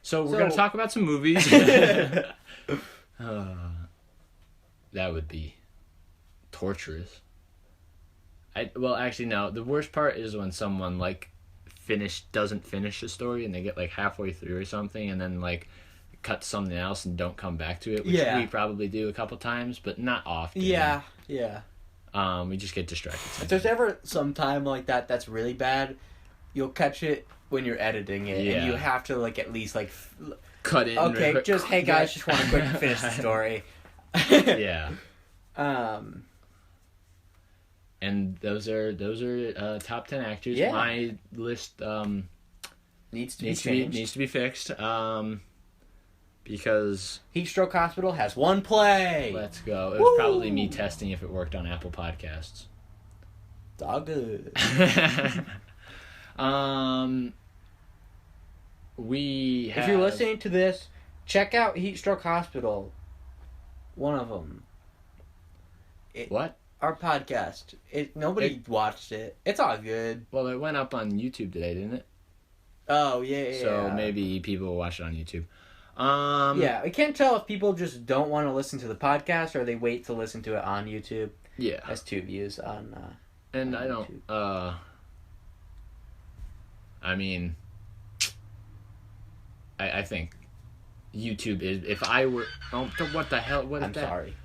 So we're going to talk about some movies. That would be torturous. Well, actually, no. The worst part is when someone, like, doesn't finish the story and they get, like, halfway through or something and then, like, cut something else and don't come back to it, which we probably do a couple times, but not often. Yeah. We just get distracted. If there's ever some time like that that's really bad, you'll catch it when you're editing it, and you have to, like, at least, like, cut it. Okay, hey guys, just want to quick finish the story. Yeah. And those are top 10 actors. Yeah. My list needs to be changed. Needs to be fixed. Because Heatstroke Hospital has one play. Let's go. It was probably me testing if it worked on Apple Podcasts. It's all good. If you're listening to this, check out Heatstroke Hospital. One of them. What? Our podcast. Nobody watched it. It's all good. Well, it went up on YouTube today, didn't it? Oh, yeah. So maybe people will watch it on YouTube. Yeah, we can't tell if people just don't want to listen to the podcast or they wait to listen to it on YouTube. Yeah. That's 2 views on and on I don't YouTube. I mean, I think YouTube is, if I were, what the hell, what is I'm that? sorry.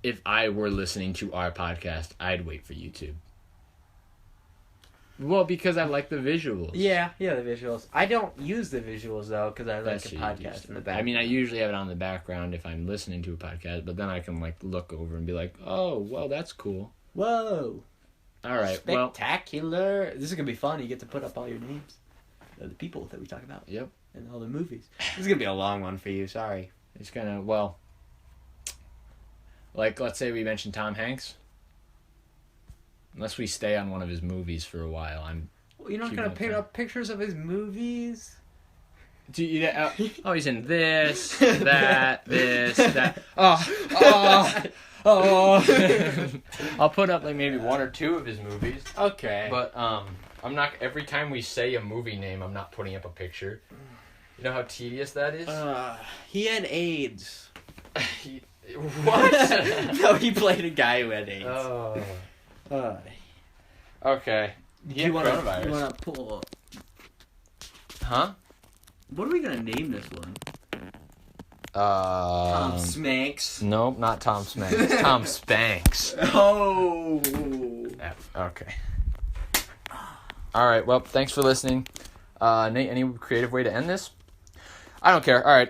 If I were listening to our podcast, I'd wait for YouTube. Well, because I like the visuals. Yeah, the visuals. I don't use the visuals, though, because I like That's a what you podcast use. in the background. I mean, I usually have it on the background if I'm listening to a podcast, but then I can, like, look over and be like, oh, well, that's cool. Whoa. All right, well. Spectacular. This is going to be fun. You get to put up all your names. The people that we talk about. Yep. And all the movies. This is going to be a long one for you. Sorry. It's gonna, well, like, let's say we mentioned Tom Hanks. Unless we stay on one of his movies for a while, Well, you're not going to pick up pictures of his movies? Oh, he's in this, that, this, that. Oh, Oh. I'll put up like maybe 1 or 2 of his movies. Okay. But I'm not. Every time we say a movie name, I'm not putting up a picture. You know how tedious that is. He had AIDS. What? No, he played a guy who had AIDS. Oh. Okay. He had coronavirus. You want to pull? Huh? What are we gonna name this one? Tom Smanks. Nope, not Tom Spanks. It's Tom Spanks. Oh. Yeah, okay. All right. Well, thanks for listening. Nate, any creative way to end this? I don't care. All right.